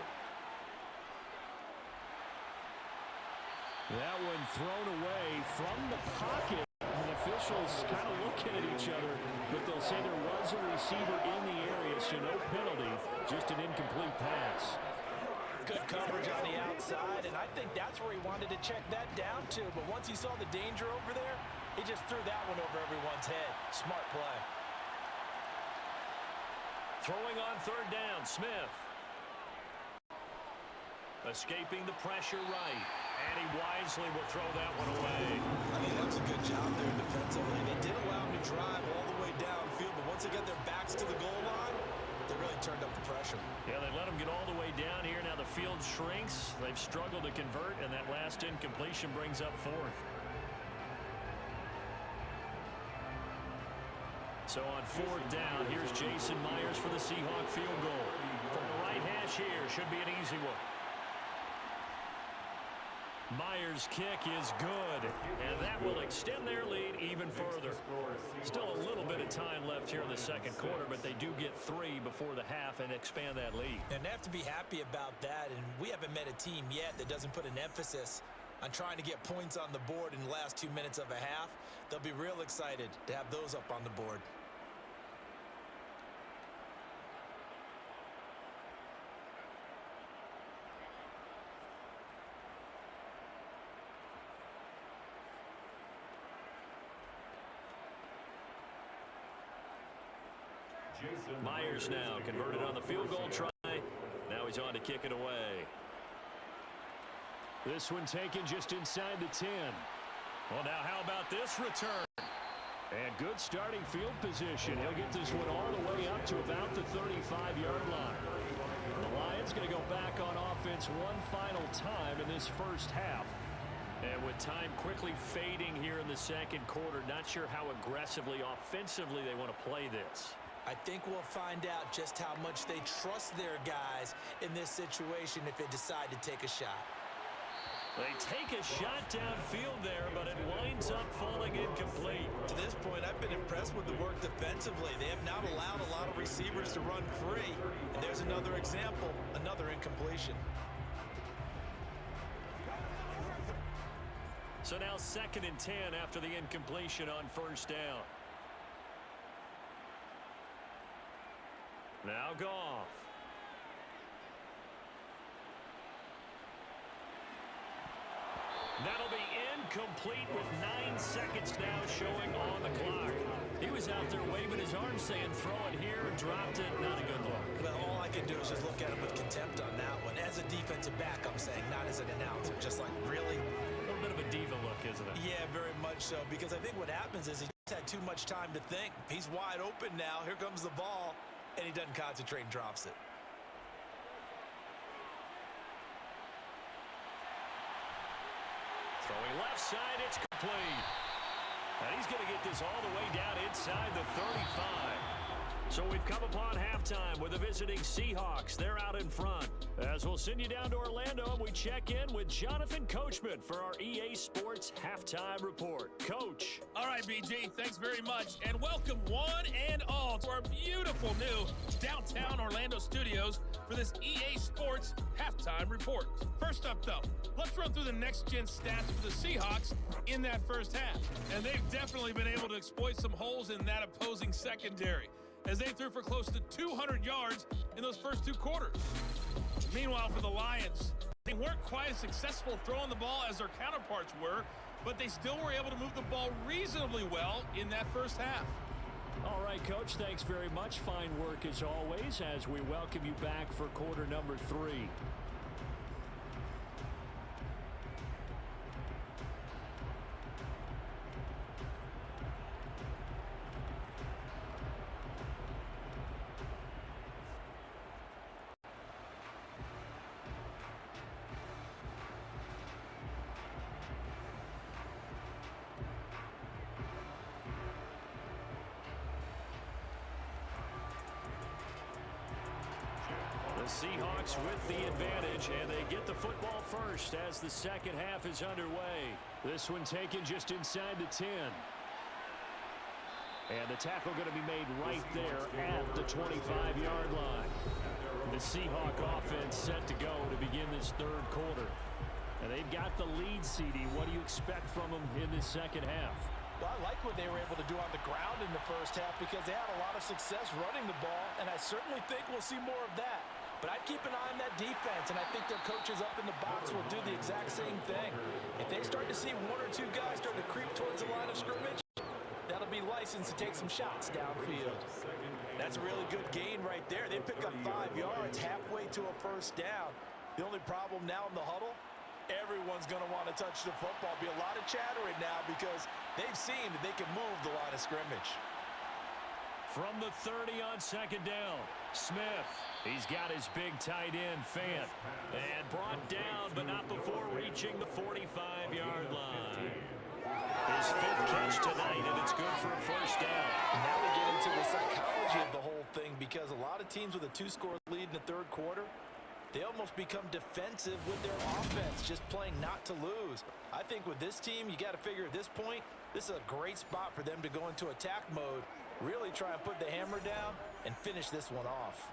That one thrown away from the pocket. The officials kind of looking at each other, but they'll say there was a receiver in the area, so no penalty, just an incomplete pass. Good coverage on the outside, and I think that's where he wanted to check that down to. But once he saw the danger over there, he just threw that one over everyone's head. Smart play. Throwing on 3rd down, Smith. Escaping the pressure right. And he wisely will throw that one away. I mean, that was a good job there defensively. They did allow him to drive all the way downfield, but once they got their backs to the goal line, they really turned up the pressure. Yeah, they let him get all the way down here. Now the field shrinks. They've struggled to convert, and that last incompletion brings up 4th. So on 4th down, here's Jason Myers for the Seahawk field goal. From the right hash here, should be an easy one. Myers' kick is good, and that will extend their lead even further. Still a little bit of time left here in the 2nd quarter, but they do get 3 before the half and expand that lead. And they have to be happy about that, and we haven't met a team yet that doesn't put an emphasis on trying to get points on the board in the last 2 minutes of a half. They'll be real excited to have those up on the board. Myers now converted on the field goal try. Now he's on to kick it away. This one taken just inside the 10. Well, now how about this return? And good starting field position. He'll get this one all the way up to about the 35-yard line. The Lions going to go back on offense one final time in this first half. And with time quickly fading here in the 2nd quarter, not sure how aggressively, offensively they want to play this. I think we'll find out just how much they trust their guys in this situation if they decide to take a shot. They take a shot downfield there, but it winds up falling incomplete. To this point, I've been impressed with the work defensively. They have not allowed a lot of receivers to run free. And there's another example, another incompletion. So now 2nd and 10 after the incompletion on 1st down. Now Goff. That'll be incomplete with 9 seconds now showing on the clock. He was was out there waving his arm saying, throw it here, dropped it, not a good look. Well, all I can do is just look at him with contempt on that one. As a defensive back, I'm saying, not as an announcer. Just like, really? A little bit of a diva look, isn't it? Yeah, very much so. Because I think what happens is he just had too much time to think. He's wide open now. Here comes the ball. And he doesn't concentrate and drops it. Throwing left side, it's complete. And he's going to get this all the way down inside the 35. So we've come upon halftime with the visiting Seahawks. They're out in front. As we'll send you down to Orlando, and we check in with Jonathan Coachman for our EA Sports Halftime Report. Coach. All right, BG, thanks very much. And welcome one and all to our beautiful new downtown Orlando studios for this EA Sports Halftime Report. First up, though, let's run through the next-gen stats for the Seahawks in that first half. And they've definitely been able to exploit some holes in that opposing secondary, as they threw for close to 200 yards in those first two quarters. Meanwhile, for the Lions, they weren't quite as successful throwing the ball as their counterparts were, but they still were able to move the ball reasonably well in that first half. All right, Coach, thanks very much. Fine work as always as we welcome you back for quarter number 3. Seahawks with the advantage, and they get the football first as the second half is underway. This one taken just inside the 10. And the tackle going to be made right there at the 25-yard line. The Seahawk offense set to go to begin this third quarter. And they've got the lead, CD. What do you expect from them in this second half? Well, I like what they were able to do on the ground in the first half because they had a lot of success running the ball, and I certainly think we'll see more of that. But I'd keep an eye on that defense, and I think their coaches up in the box will do the exact same thing. If they start to see one or two guys start to creep towards the line of scrimmage, that'll be licensed to take some shots downfield. That's a really good gain right there. They pick up 5 yards halfway to a first down. The only problem now in the huddle, everyone's going to want to touch the football. Be a lot of chattering now because they've seen that they can move the line of scrimmage. From the 30 on second down, Smith. He's got his big tight end, Fant. And brought down, but not before reaching the 45-yard line. His 5th catch tonight, and it's good for a first down. Now we get into the psychology of the whole thing because a lot of teams with a 2-score lead in the third quarter, they almost become defensive with their offense, just playing not to lose. I think with this team, you got to figure at this point, this is a great spot for them to go into attack mode, really try and put the hammer down and finish this one off.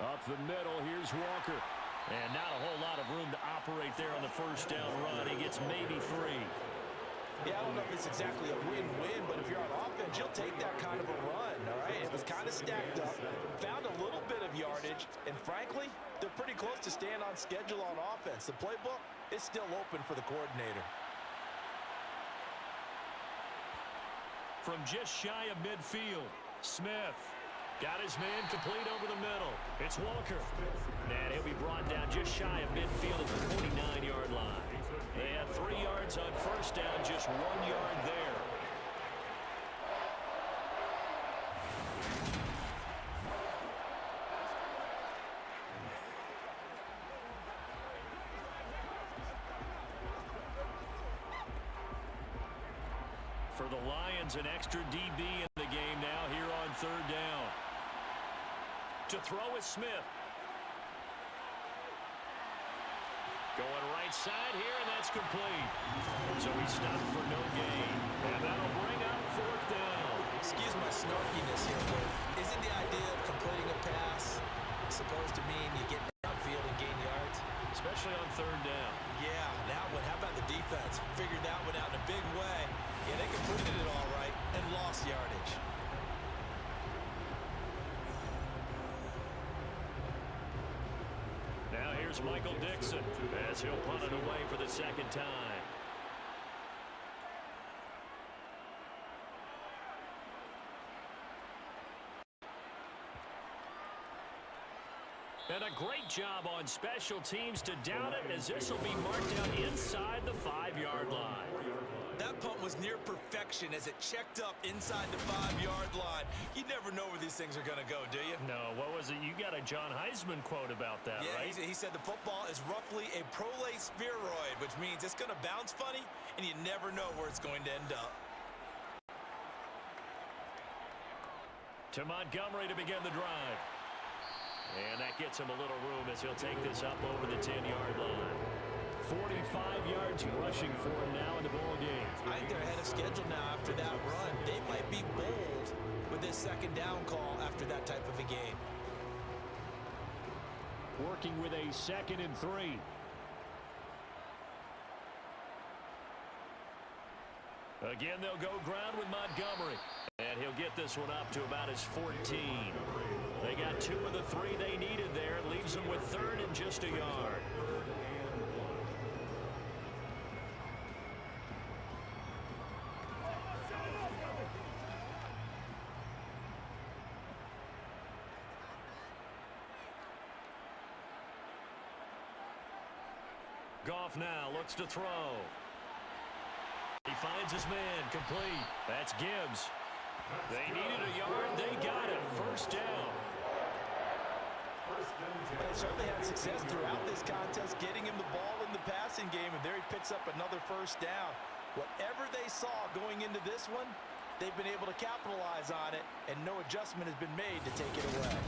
Up the middle, here's Walker. And not a whole lot of room to operate there on the first down run. He gets maybe 3. Yeah, I don't know if it's exactly a win-win, but if you're on offense, you'll take that kind of a run, all right? It was kind of stacked up, found a little bit of yardage, and frankly, they're pretty close to staying on schedule on offense. The playbook is still open for the coordinator. From just shy of midfield, Smith got his man complete over the middle. It's Walker. And he'll be brought down just shy of midfield at the 49-yard line. They had 3 yards on first down, just 1 yard there. For the Lions, an extra DB in the game now here on third down. To throw is Smith. Going right side here, and that's complete. So he stopped for no gain. And that'll bring up fourth down. Excuse my snarkiness here, but isn't the idea of completing a pass supposed to mean you get downfield and gain yards? Especially on third down. Yeah, now what? How about the defense? Figured that one out in a big way. Yeah, they completed it all right and lost yardage. Here's Michael Dixon as he'll punt it away for the second time. And a great job on special teams to down it, as this will be marked down inside the 5-yard line. That punt was near perfection as it checked up inside the 5-yard line. You never know where these things are going to go, do you? No, what was it? You got a John Heisman quote about that, yeah, right? He said the football is roughly a prolate spheroid, which means it's going to bounce funny, and you never know where it's going to end up. To Montgomery to begin the drive. And that gets him a little room as he'll take this up over the 10-yard line. 45 yards rushing for him now in the ball game. I think they're ahead of schedule now after that run. They might be bold with this second down call after that type of a game. Working with a 2nd and 3. Again, they'll go ground with Montgomery. And he'll get this one up to about his 14. They got 2 of the 3 they needed there. Leaves them with 3rd and just a yard. Goff now looks to throw. He finds his man, complete. That's Gibbs. They needed a yard. They got it. First down. They certainly had success throughout this contest, getting him the ball in the passing game, and there he picks up another first down. Whatever they saw going into this one, they've been able to capitalize on it, and no adjustment has been made to take it away.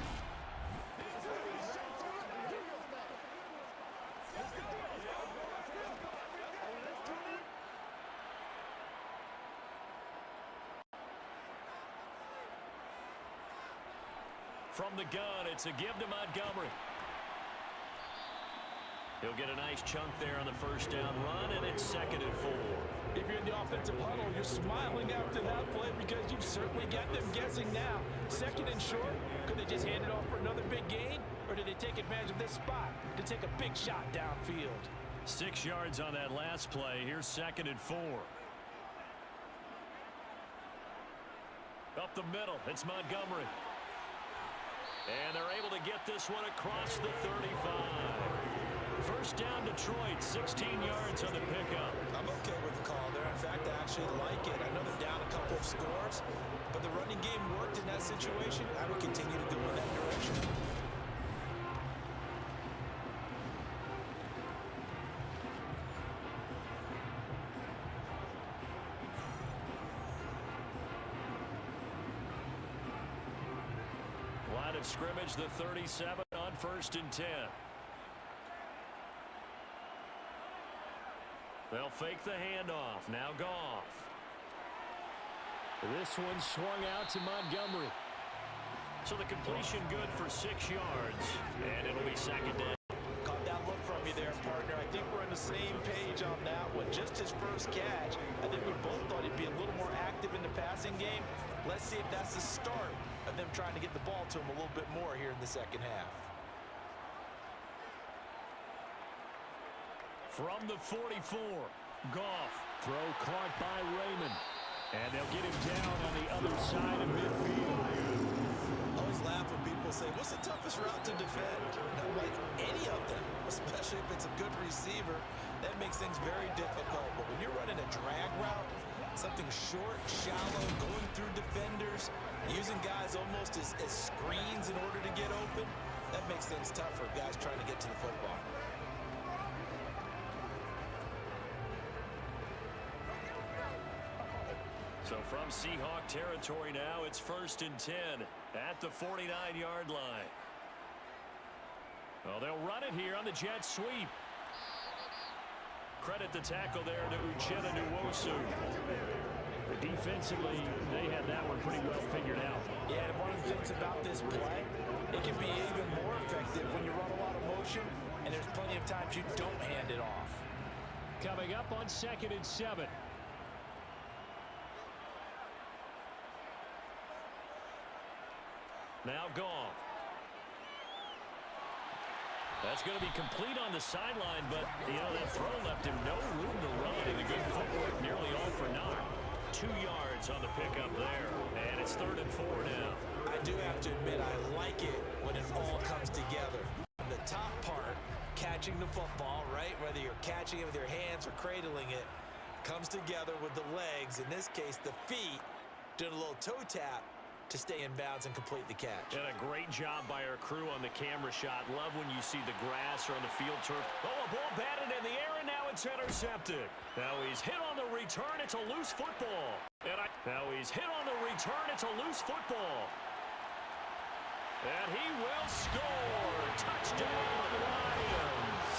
From the gun, it's a give to Montgomery. He'll get a nice chunk there on the first down run, and it's 2nd and 4. If you're in the offensive huddle, you're smiling after that play because you've certainly got them guessing now. 2nd and short, could they just hand it off for another big gain? Or did they take advantage of this spot to take a big shot downfield? 6 yards on that last play. Here's 2nd and 4. Up the middle, it's Montgomery. And they're able to get this one across the 35. First down, Detroit, 16 yards on the pickup. I'm okay with the call there. In fact, I actually like it. I know they're down a couple of scores, but the running game worked in that situation. I would continue to go in that direction. Line of scrimmage, the 37 on 1st and 10. They'll fake the handoff. Now Goff. This one swung out to Montgomery. So the completion good for 6 yards. And it'll be 2nd down. Caught that look from you there, partner. I think we're on the same page on that one. Just his first catch. I think we both thought he'd be a little more active in the passing game. Let's see if that's the start of them trying to get the ball to him a little bit more here in the second half. From the 44, Goff. Throw caught by Raymond. And they'll get him down on the other side of midfield. I always laugh when people say, what's the toughest route to defend? Not like any of them, especially if it's a good receiver. That makes things very difficult. But when you're running a drag route, something short, shallow, going through defenders, using guys almost as screens in order to get open, that makes things tough for guys trying to get to the football. So from Seahawk territory now, it's 1st and 10 at the 49-yard line. Well, they'll run it here on the jet sweep. Credit the tackle there to Uchenna Nwosu. Defensively, they had that one pretty well figured out. Yeah, and one of the things about this play, it can be even more effective when you run a lot of motion, and there's plenty of times you don't hand it off. Coming up on 2nd and 7. Now Goff. That's going to be complete on the sideline, but, that throw left him no room to run. And the good footwork nearly all for naught. 2 yards on the pickup there. And it's 3rd and 4 now. I do have to admit, I like it when it all comes together. The top part, catching the football, right? Whether you're catching it with your hands or cradling it, comes together with the legs. In this case, the feet, doing a little toe tap to stay in bounds and complete the catch. And a great job by our crew on the camera shot. Love when you see the grass or on the field turf. Oh, a ball batted in the air, and now it's intercepted. Now he's hit on the return. It's a loose football. Now he's hit on the return. It's a loose football. And he will score. Touchdown, Lions.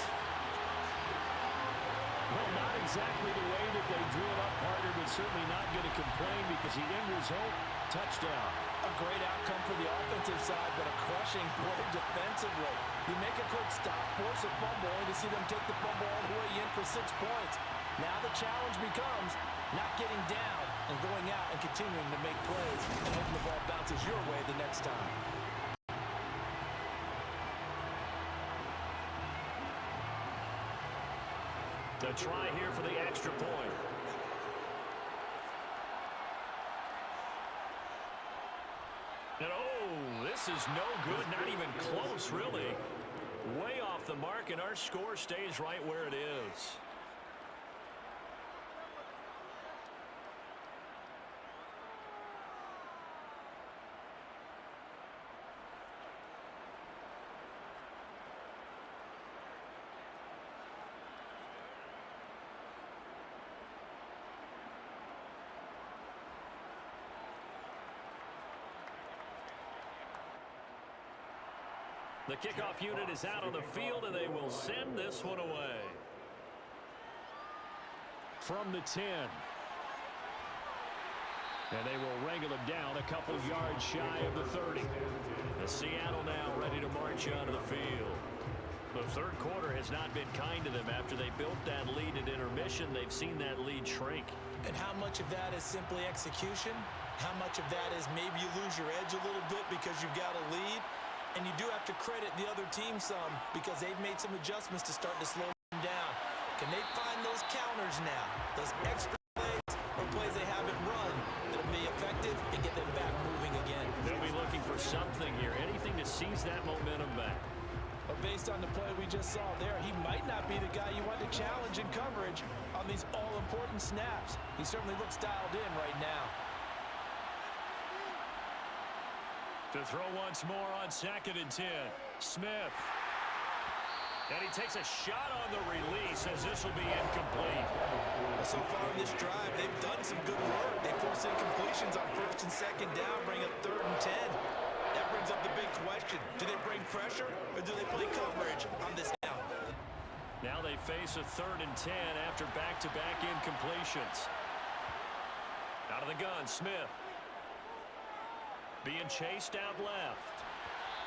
Well, not exactly the way that they drew it up, partner, but certainly not going to complain because the end result, touchdown. A great outcome for the offensive side, but a crushing play defensively. You make a quick stop, force a fumble, only to see them take the fumble all the way in for 6 points. Now the challenge becomes not getting down and going out and continuing to make plays and hoping the ball bounces your way the next time. The try here for the extra point. And this is no good, not even close, really. Way off the mark, and our score stays right where it is. The kickoff unit is out on the field, and they will send this one away. From the 10. And they will wrangle him down a couple yards shy of the 30. The Seattle now ready to march onto the field. The third quarter has not been kind to them. After they built that lead at intermission, they've seen that lead shrink. And how much of that is simply execution? How much of that is maybe you lose your edge a little bit because you've got a lead? And you do have to credit the other team some because they've made some adjustments to start to slow them down. Can they find those counters now? Those extra plays or plays they haven't run that will be effective and get them back moving again. They'll be looking for something here, anything to seize that momentum back. But based on the play we just saw there, he might not be the guy you want to challenge in coverage on these all-important snaps. He certainly looks dialed in right now. To throw once more on 2nd and 10. Smith. And he takes a shot on the release as this will be incomplete. So far in this drive, they've done some good work. They force incompletions on 1st and 2nd down, bring up 3rd and 10. That brings up the big question. Do they bring pressure or do they play coverage on this down? Now they face a 3rd and 10 after back-to-back incompletions. Out of the gun, Smith. Being chased out left.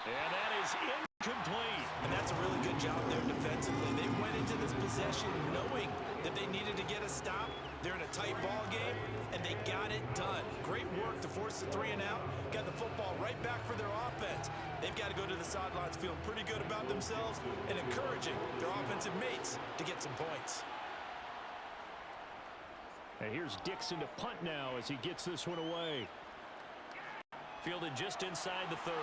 And that is incomplete. And that's a really good job there defensively. They went into this possession knowing that they needed to get a stop. They're in a tight ball game, and they got it done. Great work to force the 3 and out. Got the football right back for their offense. They've got to go to the sidelines feeling pretty good about themselves and encouraging their offensive mates to get some points. And here's Dixon to punt now as he gets this one away. Fielded just inside the 30.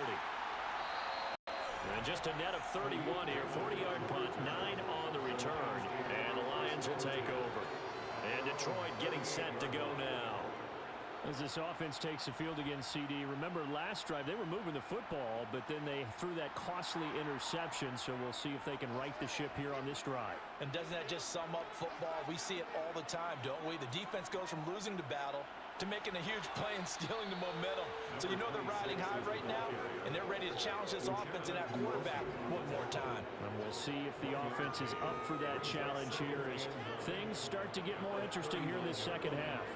And just a net of 31 here. 40-yard punt, 9 on the return. And the Lions will take over. And Detroit getting set to go now. As this offense takes the field against CD, remember last drive they were moving the football, but then they threw that costly interception, so we'll see if they can right the ship here on this drive. And doesn't that just sum up football? We see it all the time, don't we? The defense goes from losing the battle to making a huge play and stealing the momentum. So you know they're riding high right now, and they're ready to challenge this offense and that quarterback one more time. And we'll see if the offense is up for that challenge here as things start to get more interesting here in this second half.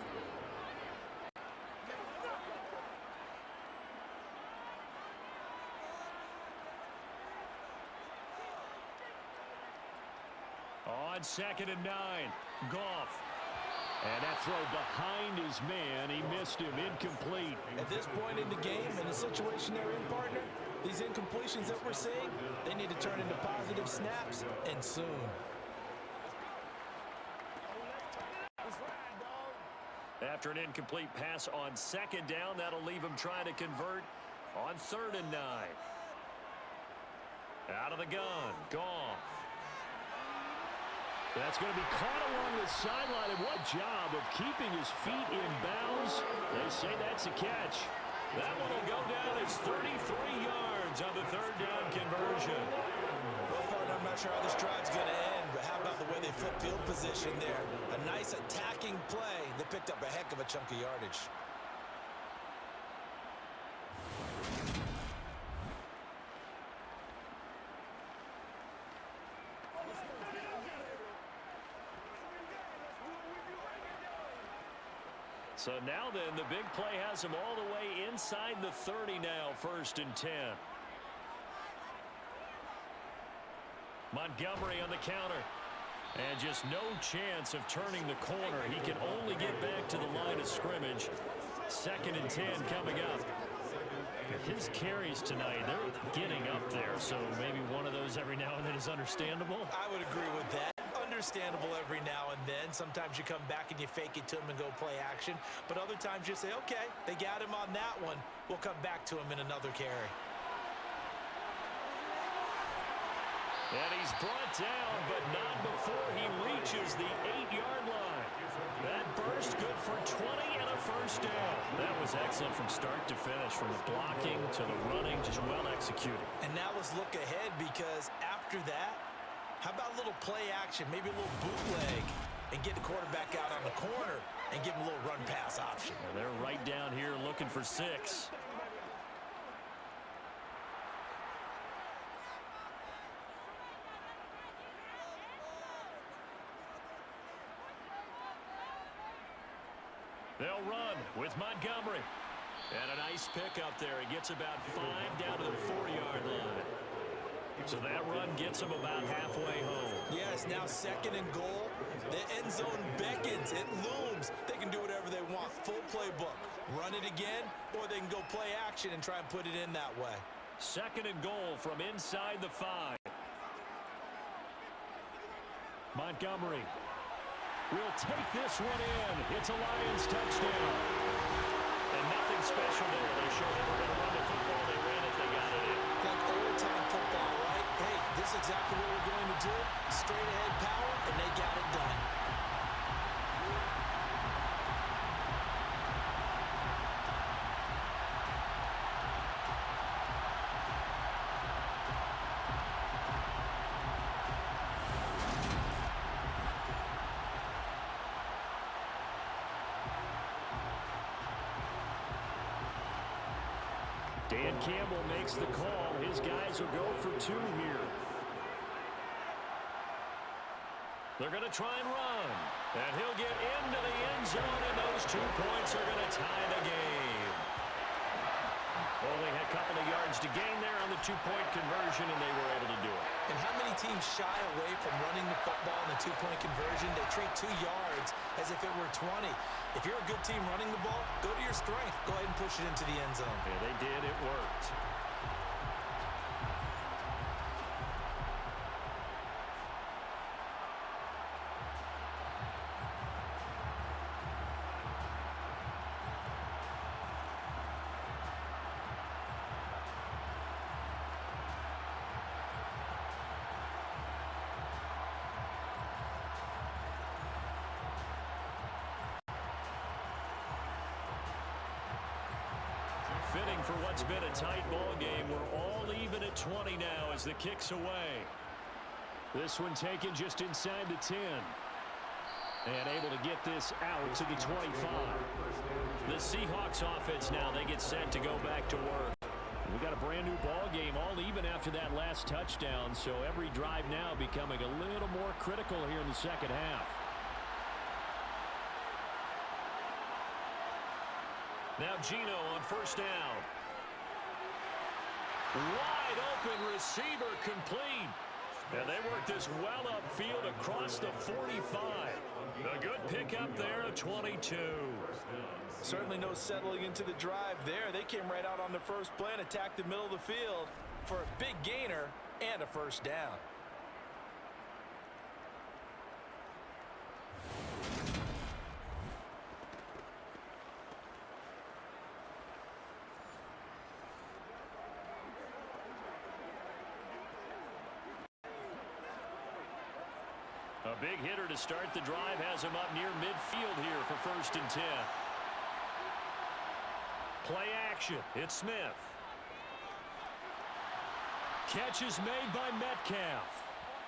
On 2nd and 9, Goff. And that throw behind his man, he missed him, incomplete. At this point in the game, in the situation they're in, partner, These incompletions that we're seeing, they need to turn into positive snaps, and soon. After an incomplete pass on second down, that'll leave him trying to convert on 3rd and 9. Out of the gun, Goff. That's going to be caught along the sideline, and what job of keeping his feet in bounds. They say that's a catch. That one will go down as 33 yards on the 3rd down conversion. Well, partner, I'm not sure how this drive's going to end, but how about the way they flip field position there? A nice attacking play. They picked up a heck of a chunk of yardage. So now then, the big play has him all the way inside the 30 now, 1st and 10. Montgomery on the counter. And just no chance of turning the corner. He can only get back to the line of scrimmage. 2nd and 10 coming up. His carries tonight, they're getting up there. So maybe one of those every now and then is understandable. I would agree with that. Understandable every now and then. Sometimes you come back and you fake it to him and go play action. But other times you say, okay, they got him on that one. We'll come back to him in another carry. And he's brought down, but not before he reaches the 8-yard line. That burst good for 20 and a 1st down. That was excellent from start to finish, from the blocking to the running, just well executed. And now let's look ahead, because after that, how about a little play action, maybe a little bootleg, and get the quarterback out on the corner and give him a little run-pass option. And they're right down here looking for 6. They'll run with Montgomery. And a nice pickup there. He gets about 5 down to the 4-yard line. So that run gets him about halfway home. Yes, now 2nd and goal. The end zone beckons. It looms. They can do whatever they want. Full playbook. Run it again, or they can go play action and try and put it in that way. 2nd and goal from inside the 5. Montgomery will take this one in. It's a Lions touchdown. And nothing special there. They showed they were going to run the football. They ran it. They got it in. Like old-time football, right? Hey, this is exactly what we're going to do. Straight-ahead power, and they got it done. Dan Campbell makes the call. His guys will go for 2 here. They're going to try and run. And he'll get into the end zone, and those 2 points are going to tie the game. Only had a couple of yards to gain there on the 2-point conversion, and they were able to do it. And how many teams shy away from running the football in the 2-point conversion? They treat 2 yards as if it were 20. If you're a good team running the ball, go to your strength. Go ahead and push it into the end zone. Yeah, they did. It worked. Fitting for what's been a tight ball game. We're all even at 20 now as the kick's away. This one taken just inside the 10. And able to get this out to the 25. The Seahawks offense now, they get set to go back to work. We got a brand new ball game, all even after that last touchdown. So every drive now becoming a little more critical here in the second half. Now Gino on 1st down. Wide open receiver complete. And they work this well upfield across the 45. A good pickup there, a 22. Certainly no settling into the drive there. They came right out on the first play and attacked the middle of the field for a big gainer and a first down. A big hitter to start the drive has him up near midfield here for 1st and 10. Play action. It's Smith. Catch is made by Metcalf.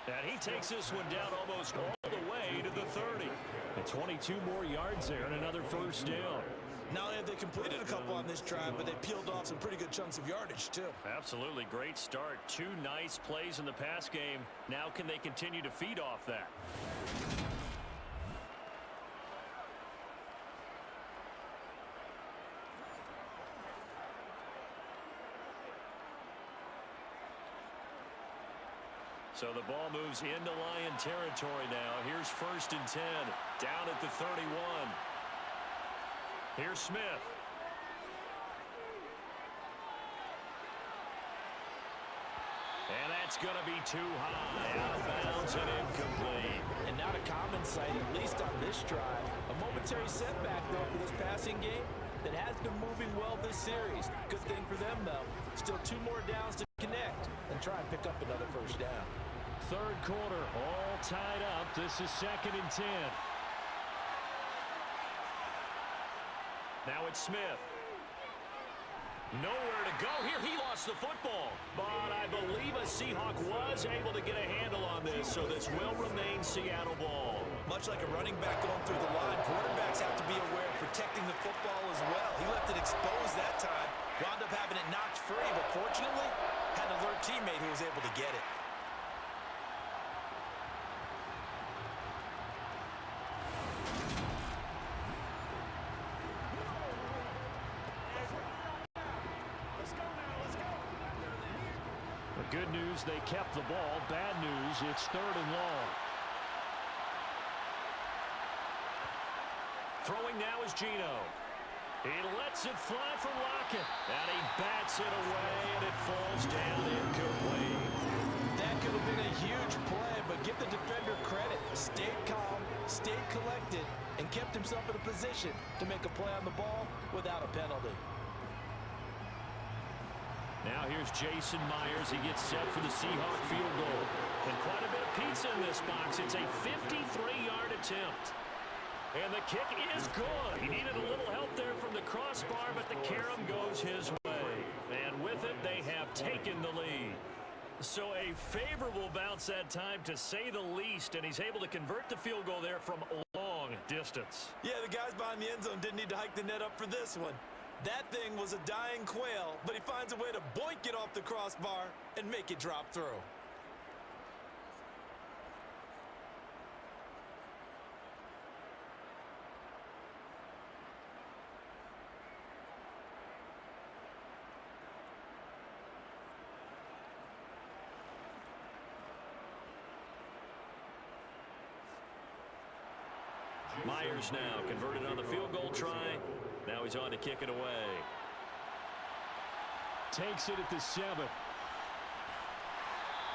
And he takes this one down almost all the way to the 30. And 22 more yards there and another first down. Not only have they completed a couple on this drive, but they peeled off some pretty good chunks of yardage, too. Absolutely great start. 2 nice plays in the pass game. Now can they continue to feed off that? So the ball moves into Lion territory now. Here's 1st and 10. Down at the 31. Here's Smith. And that's going to be too high. Out of bounds and incomplete. And not a common sight, at least on this drive. A momentary setback, though, for this passing game that has been moving well this series. Good thing for them, though. Still 2 more downs to connect and try and pick up another first down. 3rd quarter, all tied up. This is 2nd and 10. Now it's Smith. Nowhere to go here. He lost the football. But I believe a Seahawk was able to get a handle on this, so this will remain Seattle ball. Much like a running back going through the line, quarterbacks have to be aware of protecting the football as well. He left it exposed that time, wound up having it knocked free, but fortunately, had an alert teammate who was able to get it. Good news, they kept the ball. Bad news, it's 3rd and long. Throwing now is Geno. He lets it fly for Lockett. And he bats it away, and it falls down incomplete. That could have been a huge play, but give the defender credit. Stayed calm, stayed collected, and kept himself in a position to make a play on the ball without a penalty. Now here's Jason Myers. He gets set for the Seahawk field goal. And quite a bit of pizza in this box. It's a 53-yard attempt. And the kick is good. He needed a little help there from the crossbar, but the carom goes his way. And with it, they have taken the lead. So a favorable bounce that time, to say the least, and he's able to convert the field goal there from a long distance. Yeah, the guys behind the end zone didn't need to hike the net up for this one. That thing was a dying quail, but he finds a way to boink it off the crossbar and make it drop through. Myers now converted on the field goal try. Now he's on to kick it away. Takes it at the 7.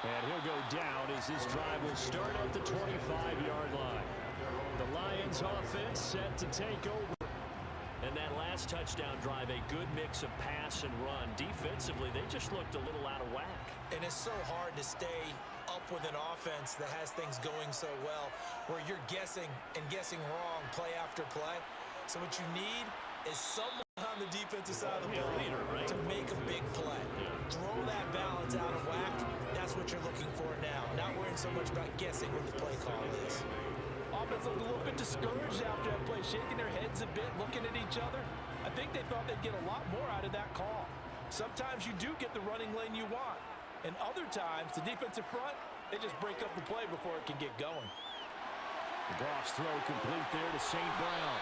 And he'll go down as this drive will start at the 25-yard line. The Lions offense set to take over. And that last touchdown drive, a good mix of pass and run. Defensively, they just looked a little out of whack. And it's so hard to stay up with an offense that has things going so well, where you're guessing and guessing wrong play after play. So what you need is someone on the defensive side of the ball to make a big play. Throw that balance out of whack. That's what you're looking for now. Not worrying so much about guessing what the play call is. Offense looked a little bit discouraged after that play, shaking their heads a bit, looking at each other. I think they thought they'd get a lot more out of that call. Sometimes you do get the running lane you want. And other times, the defensive front, they just break up the play before it can get going. The Goff's throw complete there to St. Brown.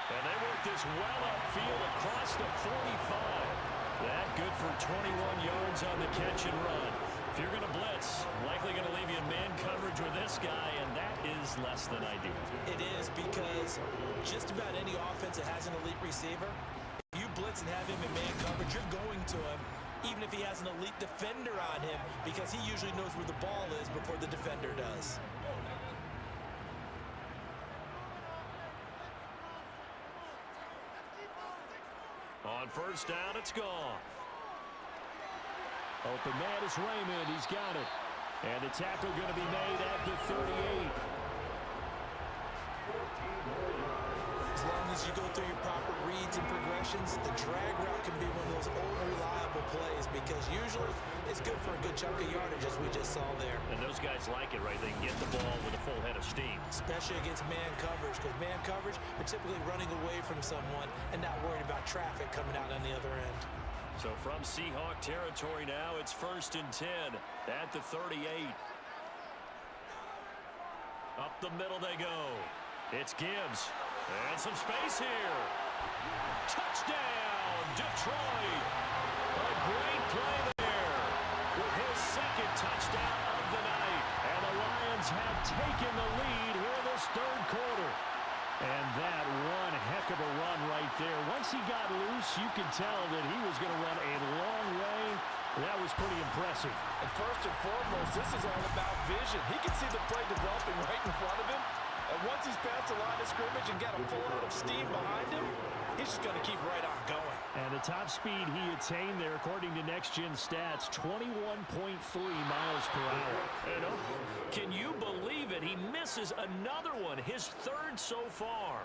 And they work this well upfield across the 45. That good for 21 yards on the catch and run. If you're going to blitz, likely going to leave you in man coverage with this guy, and that is less than ideal. It is, because just about any offense that has an elite receiver, if you blitz and have him in man coverage, you're going to him, even if he has an elite defender on him, because he usually knows where the ball is before the defender does. On first down, it's gone. Open man is Raymond. He's got it. And the tackle going to be made at the 38. As long as you go through your proper reads and progressions, the drag route can be one of those old reliable plays, because usually it's good for a good chunk of yardage, as we just saw there. And those guys like it, right? They can get the ball with a full head of steam. Especially against man coverage, because man coverage, we're typically running away from someone and not worried about traffic coming out on the other end. So from Seahawk territory now, it's 1st and 10 at the 38. Up the middle they go. It's Gibbs. And some space here. Touchdown, Detroit. A great play there with his second touchdown of the night. And the Lions have taken the lead here in this third quarter. And that one heck of a run right there. Once he got loose, you could tell that he was going to run a long way. That was pretty impressive. And first and foremost, this is all about vision. He can see the play developing right in front of him. And once he's past the line of scrimmage and got a full head of steam behind him, he's just going to keep right on going. And the top speed he attained there, according to Next Gen Stats, 21.3 miles per hour. And can you believe it? He misses another one, his third so far.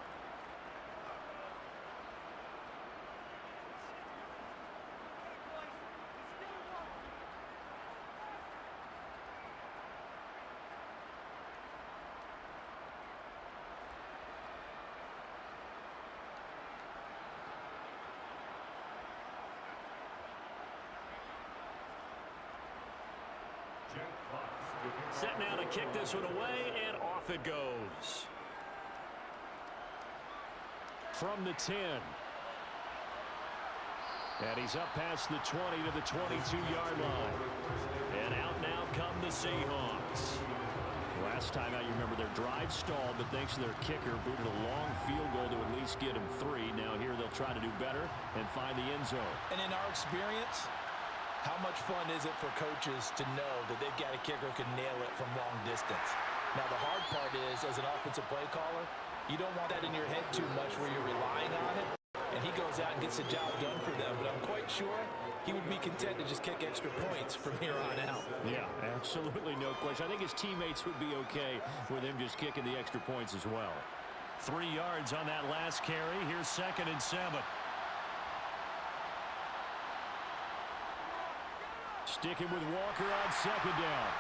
Set now to kick this one away, and off it goes. From the 10. And he's up past the 20 to the 22-yard line. And out now come the Seahawks. Last time out, you remember their drive stalled, but thanks to their kicker, booted a long field goal to at least get him 3. Now here they'll try to do better and find the end zone. And in our experience, how much fun is it for coaches to know that they've got a kicker who can nail it from long distance? Now, the hard part is, as an offensive play caller, you don't want that in your head too much where you're relying on it, and he goes out and gets the job done for them. But I'm quite sure he would be content to just kick extra points from here on out. Yeah, absolutely no question. I think his teammates would be okay with him just kicking the extra points as well. 3 yards on that last carry. Here's 2nd and 7. Sticking with Walker on 2nd down.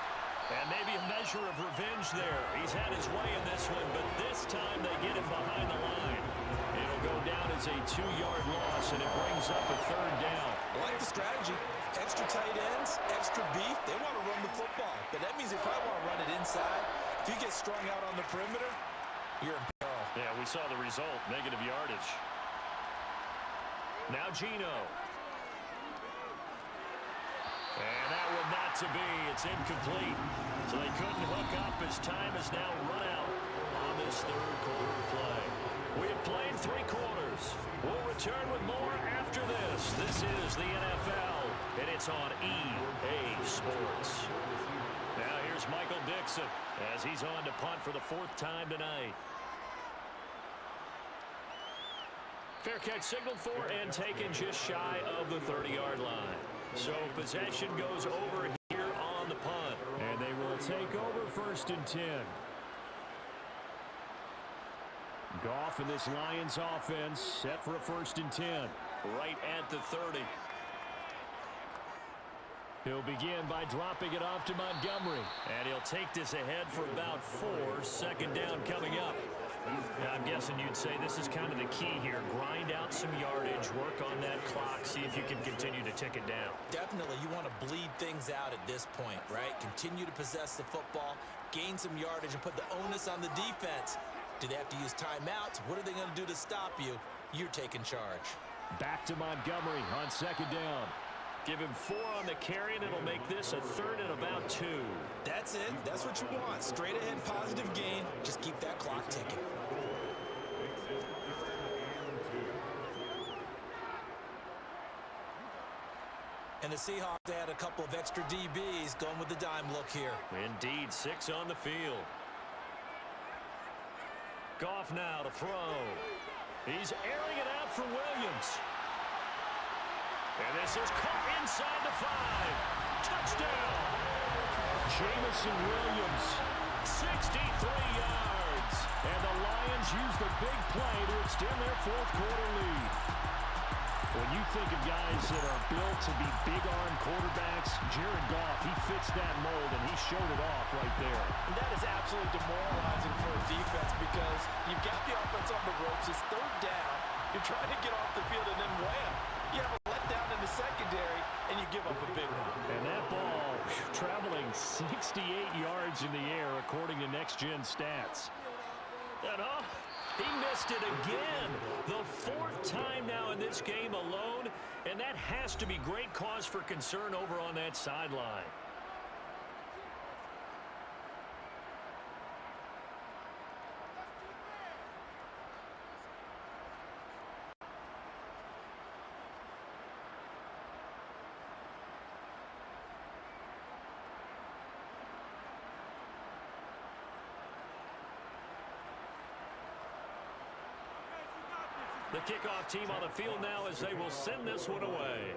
And maybe a measure of revenge there. He's had his way in this one, but this time they get him behind the line. It'll go down as a 2-yard loss, and it brings up a 3rd down. I like the strategy. Extra tight ends, extra beef. They want to run the football, but that means they probably want to run it inside. If you get strung out on the perimeter, you're in peril. Yeah, we saw the result, negative yardage. Now Geno. And that one not to be. It's incomplete. So they couldn't hook up as time is now run out on this third quarter play. We have played 3 quarters. We'll return with more after this. This is the NFL, and it's on EA Sports. Now here's Michael Dixon as he's on to punt for the 4th time tonight. Fair catch signaled for and taken just shy of the 30-yard line. So possession goes over here on the punt. And they will take over 1st and 10. Goff in this Lions offense set for a 1st and 10. Right at the 30. He'll begin by dropping it off to Montgomery. And he'll take this ahead for about 4. 2nd down coming up. I'm guessing you'd say this is kind of the key here. Grind out some yardage, work on that clock, see if you can continue to tick it down. Definitely, you want to bleed things out at this point, right? Continue to possess the football, gain some yardage, and put the onus on the defense. Do they have to use timeouts? What are they going to do to stop you? You're taking charge. Back to Montgomery on 2nd down. Give him 4 on the carry, and it'll make this a 3rd and about 2. That That's it. That's what you want. Straight ahead, positive gain. Just keep that clock ticking. And the Seahawks had a couple of extra DBs going with the dime look here. Indeed, 6 on the field. Goff now to throw. He's airing it out for Williams. And this is caught inside the 5. Touchdown. Jamison Williams, 63 yards. And the Lions use the big play to extend their fourth-quarter lead. When you think of guys that are built to be big-arm quarterbacks, Jared Goff, he fits that mold, and he showed it off right there. And that is absolutely demoralizing for a defense because you've got the offense on the ropes. It's third down. You're trying to get off the field, and then wham, you have a letdown in the secondary, and you give up a big one. And that ball traveling 68 yards in the air, according to next-gen stats. And he missed it again. The 4th time now in this game alone, and that has to be great cause for concern over on that sideline. The kickoff team on the field now as they will send this one away.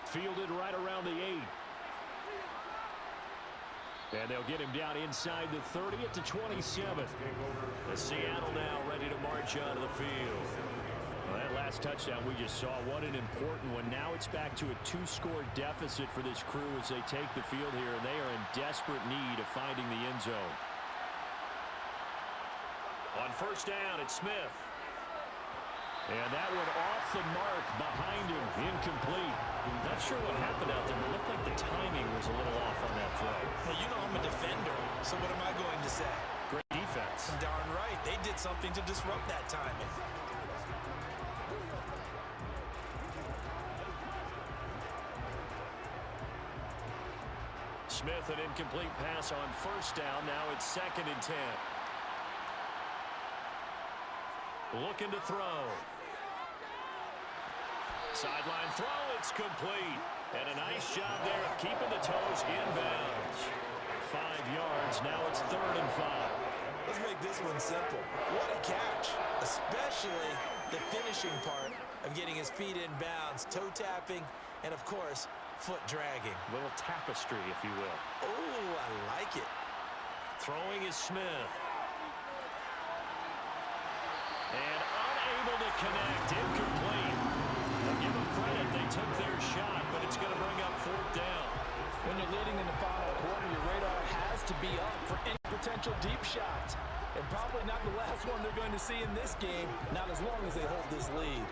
Fielded right around the 8. And they'll get him down inside the 30 at the 27. The Seattle now ready to march out of the field. Well, that last touchdown we just saw, what an important one. Now it's back to a 2-score deficit for this crew as they take the field here, and they are in desperate need of finding the end zone. On first down, it's Smith. And that one off the mark behind him, incomplete. Not sure what happened out there, but it looked like the timing was a little off on that throw. Well, you know I'm a defender, so what am I going to say? Great defense. Darn right. They did something to disrupt that timing. Smith, an incomplete pass on first down. Now it's 2nd and 10. Looking to throw. Sideline throw, it's complete. And a nice job there of keeping the toes inbounds. 5 yards, now it's 3rd and 5. Let's make this one simple. What a catch, especially the finishing part of getting his feet in bounds, toe tapping, and of course, foot dragging. A little tapestry, if you will. Oh, I like it. Throwing is Smith. And unable to connect, incomplete. I'll give them credit, they took their shot, but it's going to bring up 4th down. When you're leading in the final quarter, your radar has to be up for any potential deep shots. And probably not the last one they're going to see in this game, not as long as they hold this lead.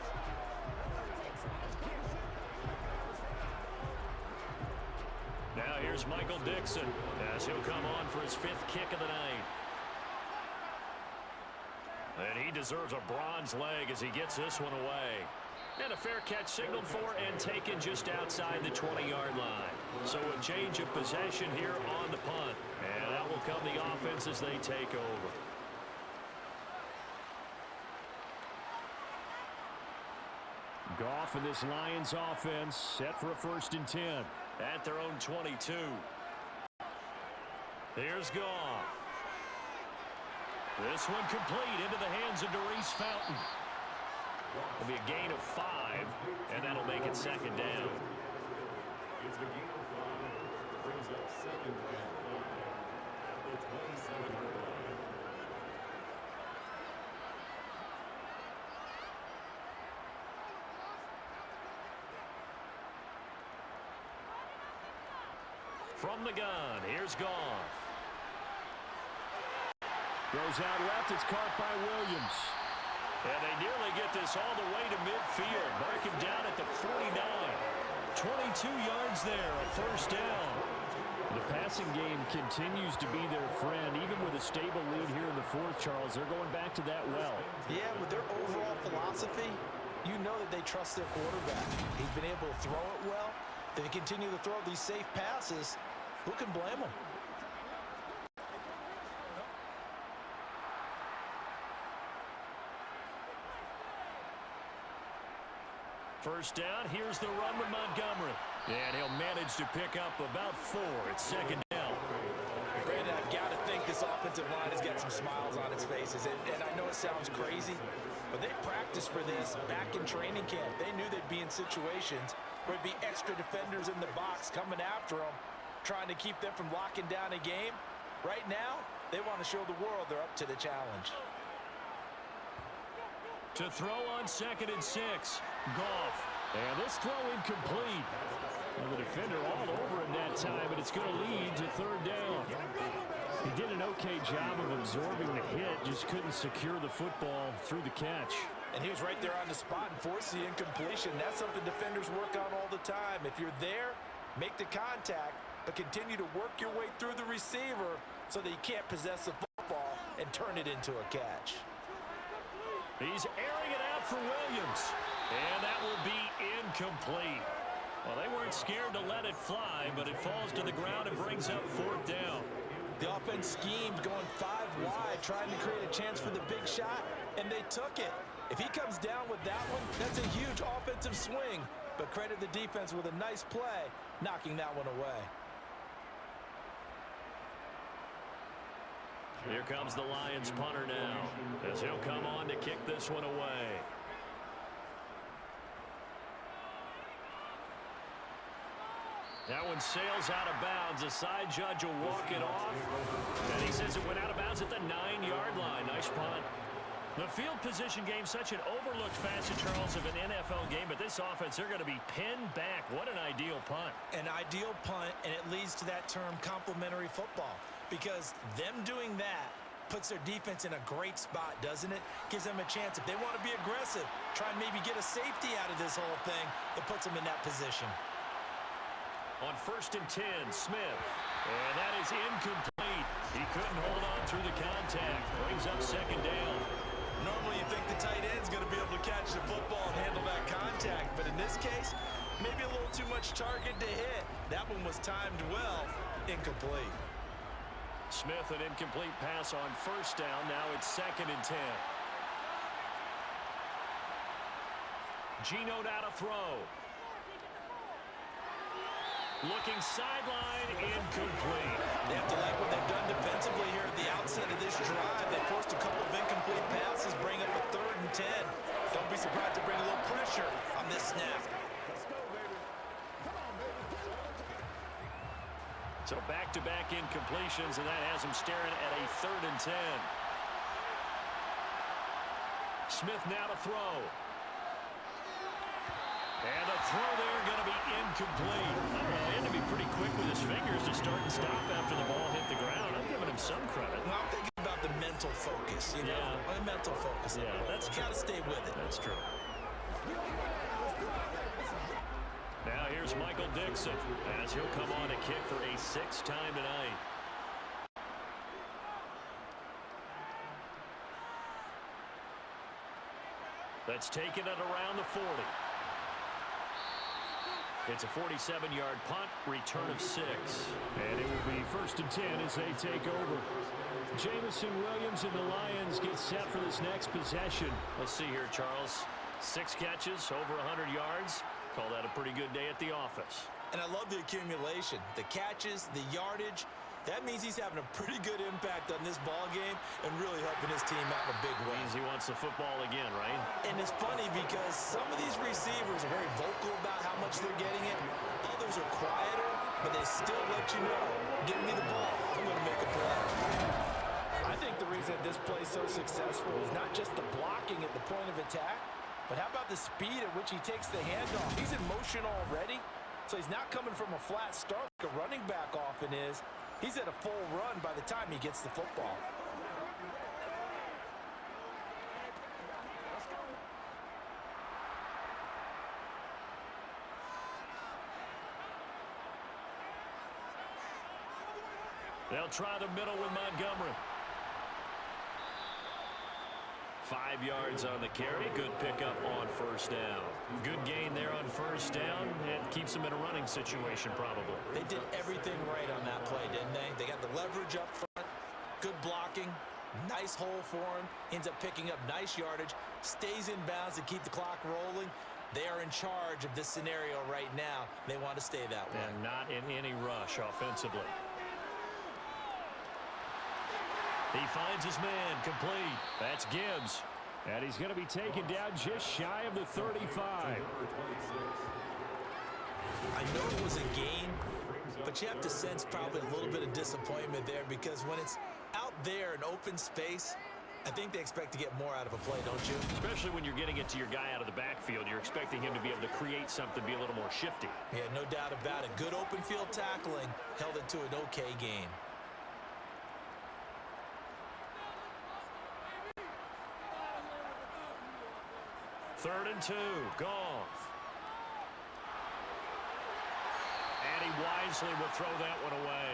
Now here's Michael Dixon as he'll come on for his 5th kick of the night. And he deserves a bronze leg as he gets this one away. And a fair catch signaled for and taken just outside the 20-yard line. So a change of possession here on the punt. And out will come the offense as they take over. Goff and this Lions offense set for a 1st and 10 at their own 22. Here's Goff. This one complete into the hands of Darius Fountain. It'll be a gain of 5, and that'll make it 2nd down. It's a gain of 5. Brings up 2nd and 5 at the 27-yard line. From the gun, here's Goff. Goes out left, it's caught by Williams. And they nearly get this all the way to midfield. Mark him down at the 49. 22 yards there, a 1st down. The passing game continues to be their friend. Even with a stable lead here in the 4th, Charles, they're going back to that well. Yeah, with their overall philosophy, you know that they trust their quarterback. He's been able to throw it well, If they continue to throw these safe passes, who can blame them? First down, here's the run with Montgomery. And he'll manage to pick up about 4 at second down. Brandon, I've got to think this offensive line has got some smiles on its faces. And I know it sounds crazy, but they practiced for this back in training camp. They knew they'd be in situations where it'd be extra defenders in the box coming after them, trying to keep them from locking down a game. Right now, they want to show the world they're up to the challenge. To throw on 2nd and 6. Goff. And this throw incomplete. And the defender all over him that time, but it's going to lead to 3rd down. He did an okay job of absorbing the hit, just couldn't secure the football through the catch. And he was right there on the spot and forced the incompletion. That's something defenders work on all the time. If you're there, make the contact, but continue to work your way through the receiver so that you can't possess the football and turn it into a catch. He's airing it out for Williams. And that will be incomplete. Well, they weren't scared to let it fly, but it falls to the ground and brings up 4th down. The offense schemed going 5 wide, trying to create a chance for the big shot, and they took it. If he comes down with that one, that's a huge offensive swing. But credit the defense with a nice play, knocking that one away. Here comes the Lions punter now, as he'll come on to kick this one away. That one sails out of bounds. The side judge will walk it off. And he says it went out of bounds at the 9-yard line. Nice punt. The field position game, such an overlooked facet, Charles, of an NFL game. But this offense, they're going to be pinned back. What an ideal punt. An ideal punt, and it leads to that term complementary football. Because them doing that puts their defense in a great spot, doesn't it? Gives them a chance. If they want to be aggressive, try and maybe get a safety out of this whole thing, that puts them in that position. On 1st and 10, Smith. And that is incomplete. He couldn't hold on through the contact. Brings up 2nd down. Normally you think the tight end's going to be able to catch the football and handle that contact. But in this case, maybe a little too much target to hit. That one was timed well. Incomplete. Smith, an incomplete pass on 1st down. Now it's 2nd and 10. Geno now to throw. Looking sideline, incomplete. They have to like what they've done defensively here at the outset of this drive. They forced a couple of incomplete passes, bring up a 3rd and 10. Don't be surprised to bring a little pressure on this snap. So back-to-back incompletions, and that has him staring at a 3rd and 10. Smith now to throw. And the throw there going to be incomplete. I don't know, he had to be pretty quick with his fingers to start and stop after the ball hit the ground. I'm giving him some credit. Well, I'm thinking about the mental focus, you know? The mental focus. Yeah, that's true. Got to stay with it. That's true. Now here's Michael Dixon, as he'll come on to kick for a 6th time tonight. That's taken it around the 40. It's a 47-yard punt, return of 6. And it will be 1st and 10 as they take over. Jamison Williams and the Lions get set for this next possession. Let's see here, Charles. 6 catches, over 100 yards. Call that a pretty good day at the office. And I love the accumulation, the catches, the yardage. That means he's having a pretty good impact on this ball game and really helping his team out in a big way. Means he wants the football again, right? And it's funny because some of these receivers are very vocal about how much they're getting it. Others are quieter, but they still let you know, give me the ball, I'm going to make a play. I think the reason this play is so successful is not just the blocking at the point of attack, but how about the speed at which he takes the handoff? He's in motion already, so he's not coming from a flat start like a running back often is. He's at a full run by the time he gets the football. They'll try the middle with Montgomery. 5 yards on the carry. Good pickup on first down. Good gain there on first down. It keeps them in a running situation probably. They did everything right on that play, didn't they? They got the leverage up front, good blocking, nice hole for him, ends up picking up nice yardage, stays in bounds to keep the clock rolling. They are in charge of this scenario right now. They want to stay that way. And not in any rush offensively. He finds his man complete. That's Gibbs. And he's going to be taken down just shy of the 35. I know it was a gain, but you have to sense probably a little bit of disappointment there because when it's out there in open space, I think they expect to get more out of a play, don't you? Especially when you're getting it to your guy out of the backfield. You're expecting him to be able to create something, be a little more shifty. Yeah, no doubt about it. Good open field tackling held it to an okay gain. Third and 2, Goff. And he wisely will throw that one away.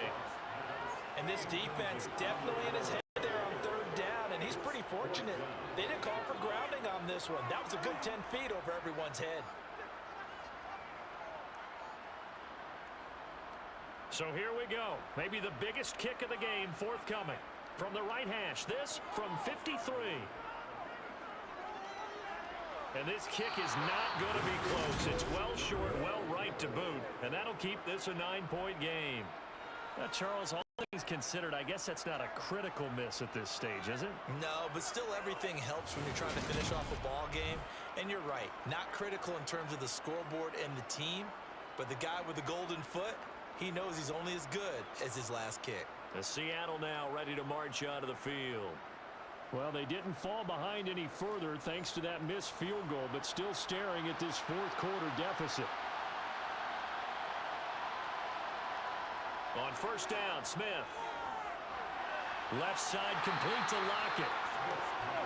And this defense definitely in his head there on third down, and he's pretty fortunate. They didn't call for grounding on this one. That was a good 10 feet over everyone's head. So here we go. Maybe the biggest kick of the game forthcoming. From the right hash, this from 53. And this kick is not going to be close. It's well short, well right to boot. And that'll keep this a 9-point game. Now, Charles, all things considered, I guess that's not a critical miss at this stage, is it? No, but still everything helps when you're trying to finish off a ball game. And you're right, not critical in terms of the scoreboard and the team. But the guy with the golden foot, he knows he's only as good as his last kick. The Seattle now ready to march out of the field. Well, they didn't fall behind any further thanks to that missed field goal, but still staring at this fourth quarter deficit. On first down, Smith. Left side complete to Lockett.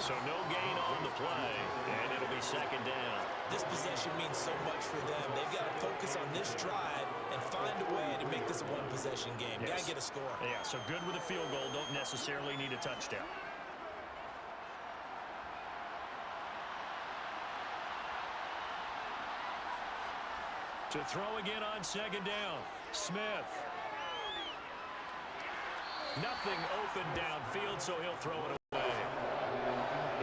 So no gain on the play, and it'll be second down. This possession means so much for them. They've got to focus on this drive and find a way to make this a one-possession game. Yes. Got to get a score. Yeah, so good with a field goal. Don't necessarily need a touchdown. To throw again on second down. Smith. Nothing open downfield, so he'll throw it away.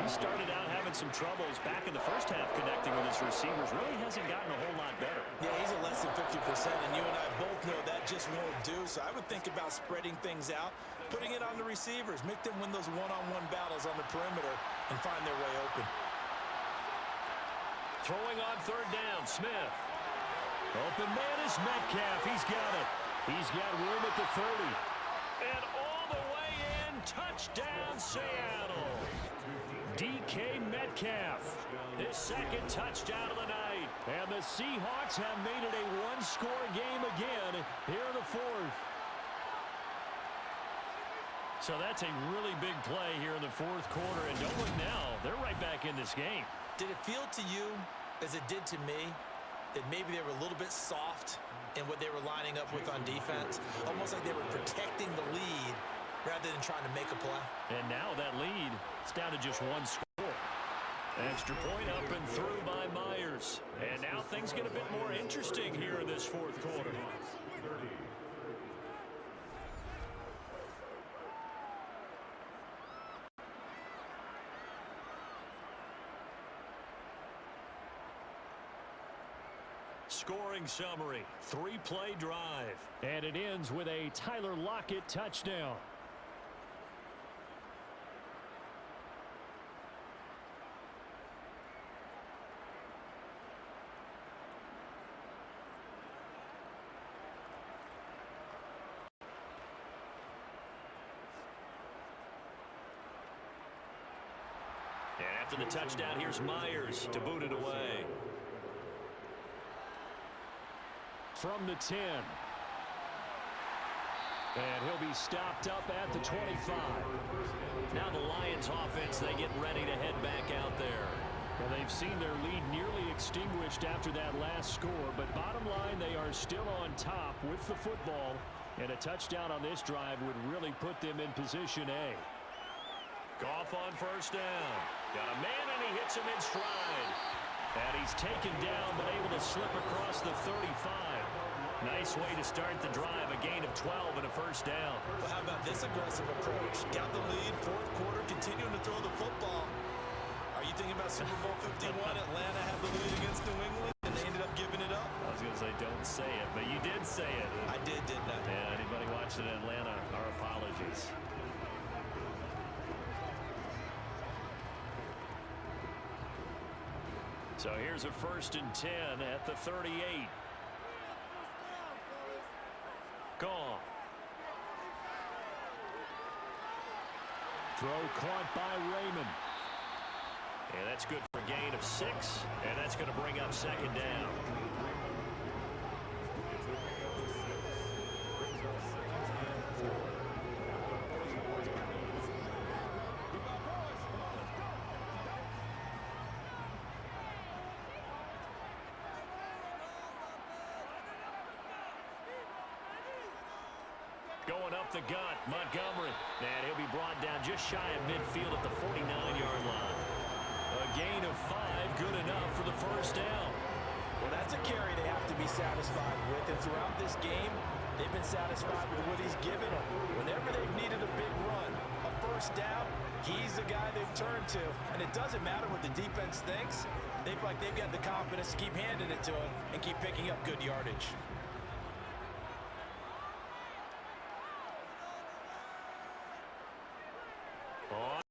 He started out having some troubles back in the first half connecting with his receivers. Really hasn't gotten a whole lot better. Yeah, he's at less than 50%, and you and I both know that just won't do. So I would think about spreading things out, putting it on the receivers, make them win those one-on-one battles on the perimeter, and find their way open. Throwing on third down, Smith. Open man is Metcalf. He's got it. He's got room at the 30. And all the way in, touchdown Seattle. DK Metcalf. His second touchdown of the night. And the Seahawks have made it a one-score game again here in the fourth. So that's a really big play here in the fourth quarter. And don't look now, they're right back in this game. Did it feel to you, as it did to me, that maybe they were a little bit soft in what they were lining up with on defense? Almost like they were protecting the lead rather than trying to make a play. And now that lead is down to just one score. Extra point up and through by Myers. And now things get a bit more interesting here in this fourth quarter. Scoring summary, 3-play drive. And it ends with a Tyler Lockett touchdown. And after the touchdown, here's Myers to boot it away. From the 10. And he'll be stopped up at the 25. Now the Lions offense, they get ready to head back out there. Well, they've seen their lead nearly extinguished after that last score, but bottom line, they are still on top with the football, and a touchdown on this drive would really put them in position A. Goff on first down. Got a man, and he hits him in stride. And he's taken down, but able to slip across the 35. Nice way to start the drive, a gain of 12 and a first down. Well, how about this aggressive approach? Got the lead, fourth quarter, continuing to throw the football. Are you thinking about Super Bowl 51? Atlanta had the lead against New England, and they ended up giving it up. I was going to say, don't say it, but you did say it. I did, didn't I? Yeah, anybody watching in Atlanta, our apologies. So here's a 1st and 10 at the 38. Gone. Throw caught by Raymond. And that's good for a gain of 6, and that's going to bring up 2nd down. Going up the gut, Montgomery. And he'll be brought down just shy of midfield at the 49-yard line. A gain of 5, good enough for the first down. Well, that's a carry they have to be satisfied with. And throughout this game, they've been satisfied with what he's given them. Whenever they've needed a big run, a first down, he's the guy they've turned to. And it doesn't matter what the defense thinks. They feel like they've got the confidence to keep handing it to him and keep picking up good yardage.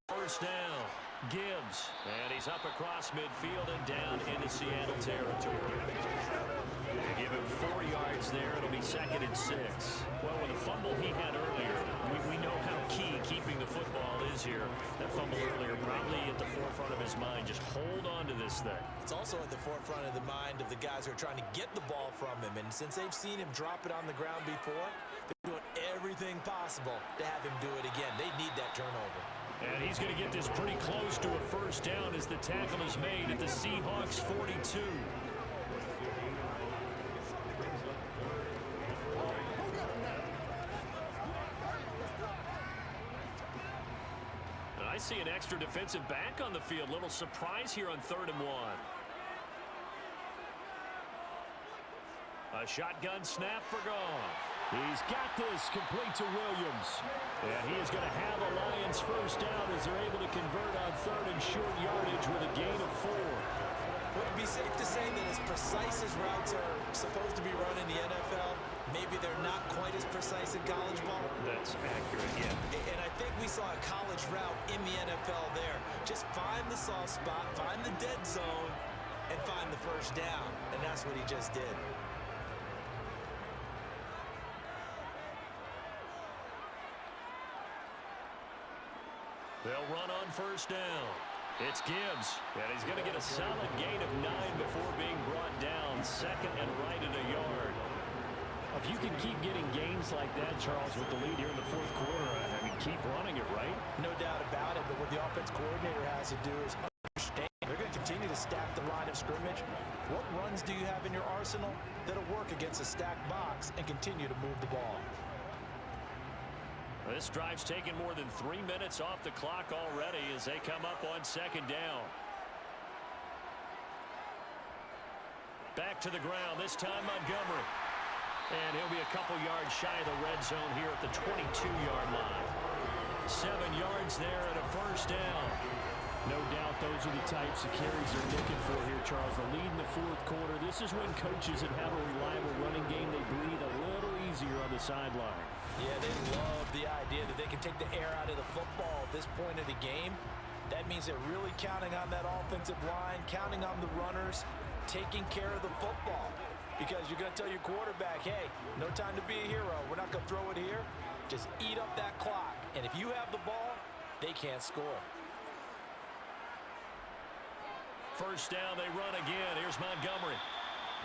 First down, Gibbs, and he's up across midfield and down into Seattle territory. They give him 4 yards there. It'll be 2nd and 6. Well, with the fumble he had earlier, we know how key keeping the football is here. That fumble earlier probably at the forefront of his mind. Just hold on to this thing. It's also at the forefront of the mind of the guys who are trying to get the ball from him. And since they've seen him drop it on the ground before, they're doing everything possible to have him do it again. They need that turnover. And he's going to get this pretty close to a first down as the tackle is made at the Seahawks 42. And I see an extra defensive back on the field. Little surprise here on 3rd and 1. A shotgun snap for Goff. He's got this complete to Williams. And he is going to have a Lions first down as they're able to convert on 3rd and short yardage with a gain of 4. Would it be safe to say that as precise as routes are supposed to be run in the NFL, maybe they're not quite as precise in college ball? That's accurate, yeah. And I think we saw a college route in the NFL there. Just find the soft spot, find the dead zone, and find the first down. And that's what he just did. They'll run on first down. It's Gibbs, and he's going to get a solid gain of 9 before being brought down. 2nd and right at a yard. If you can keep getting gains like that, Charles, with the lead here in the 4th quarter, I mean, keep running it, right? No doubt about it, but what the offense coordinator has to do is understand. They're going to continue to stack the line of scrimmage. What runs do you have in your arsenal that'll work against a stacked box and continue to move the ball? This drive's taken more than 3 minutes off the clock already as they come up on 2nd down. Back to the ground, this time Montgomery. And he'll be a couple yards shy of the red zone here at the 22-yard line. 7 yards there and a first down. No doubt those are the types of carries they're looking for here, Charles. The lead in the 4th quarter. This is when coaches that have a reliable running game, they breathe a little easier on the sideline. Yeah, they love the idea that they can take the air out of the football at this point of the game. That means they're really counting on that offensive line, counting on the runners, taking care of the football. Because you're going to tell your quarterback, hey, no time to be a hero. We're not going to throw it here. Just eat up that clock. And if you have the ball, they can't score. First down, they run again. Here's Montgomery.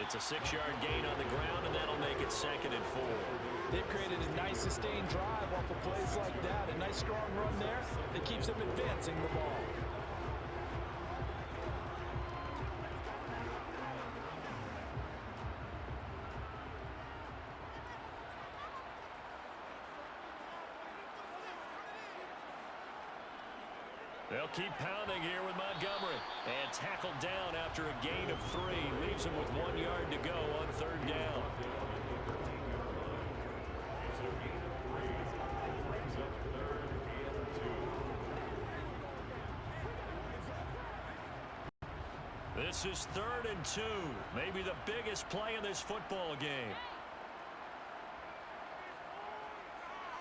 It's a 6-yard gain on the ground, and that'll make it 2nd and 4. They've created a nice sustained drive off of plays like that. A nice strong run there that keeps them advancing the ball. They'll keep pounding here with Montgomery. And tackled down after a gain of 3. Leaves him with 1 yard to go on 3rd down. This is 3rd and 2. Maybe the biggest play in this football game.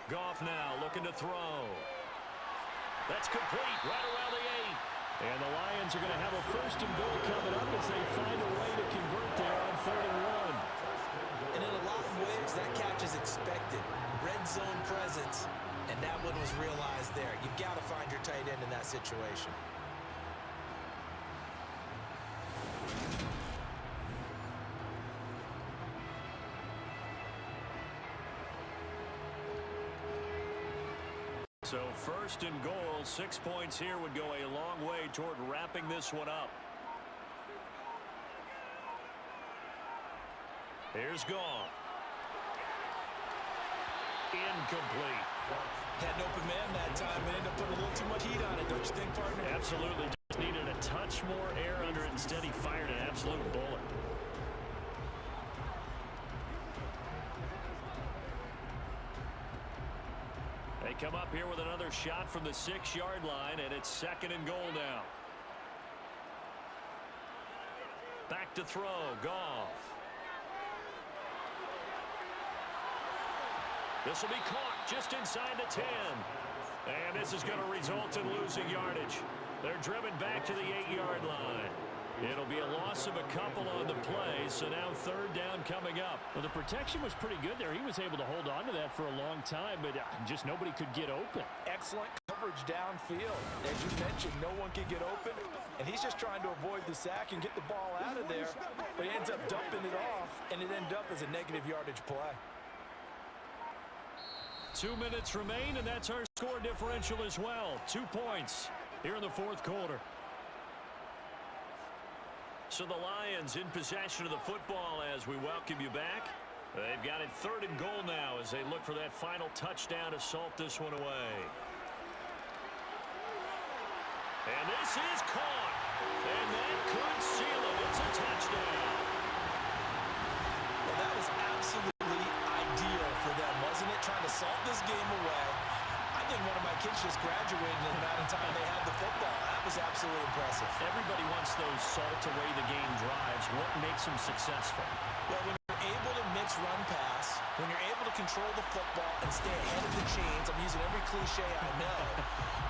Goff now looking to throw. That's complete right around the 8. And the Lions are going to have a 1st and goal coming up as they find a way to convert there on 3rd and 1. And in a lot of ways, that catch is expected. Red zone presence, and that one was realized there. You've got to find your tight end in that situation. So 1st and goal, 6 points here would go a long way toward wrapping this one up. Here's Goff. Incomplete. Had an open man that time and ended up putting a little too much heat on it, don't you think, partner? Absolutely. Just needed a touch more air under it. Instead, he fired an absolute bullet. They come up here with another shot from the 6-yard line, and it's 2nd and goal now. Back to throw, Goff. This will be caught just inside the 10. And this is going to result in losing yardage. They're driven back to the 8-yard line. It'll be a loss of a couple on the play, so now 3rd down coming up. Well, the protection was pretty good there. He was able to hold on to that for a long time, but just nobody could get open. Excellent coverage downfield. As you mentioned, no one could get open, and he's just trying to avoid the sack and get the ball out of there, but he ends up dumping it off, and it ended up as a negative yardage play. 2 minutes remain, and that's our score differential as well. 2 points here in the 4th quarter. So the Lions in possession of the football as we welcome you back. They've got it 3rd and goal now as they look for that final touchdown to salt this one away. And this is caught. And that could seal it. It's a touchdown. Well, that was absolutely ideal for them, wasn't it? Trying to salt this game away. I think one of my kids just graduated in the amount of time they had the football. That was absolutely impressive. Everybody wants those salt away the game drives. What makes them successful? Well, when you're able to mix run pass, when you're able to control the football and stay ahead of the chains, I'm using every cliche I know,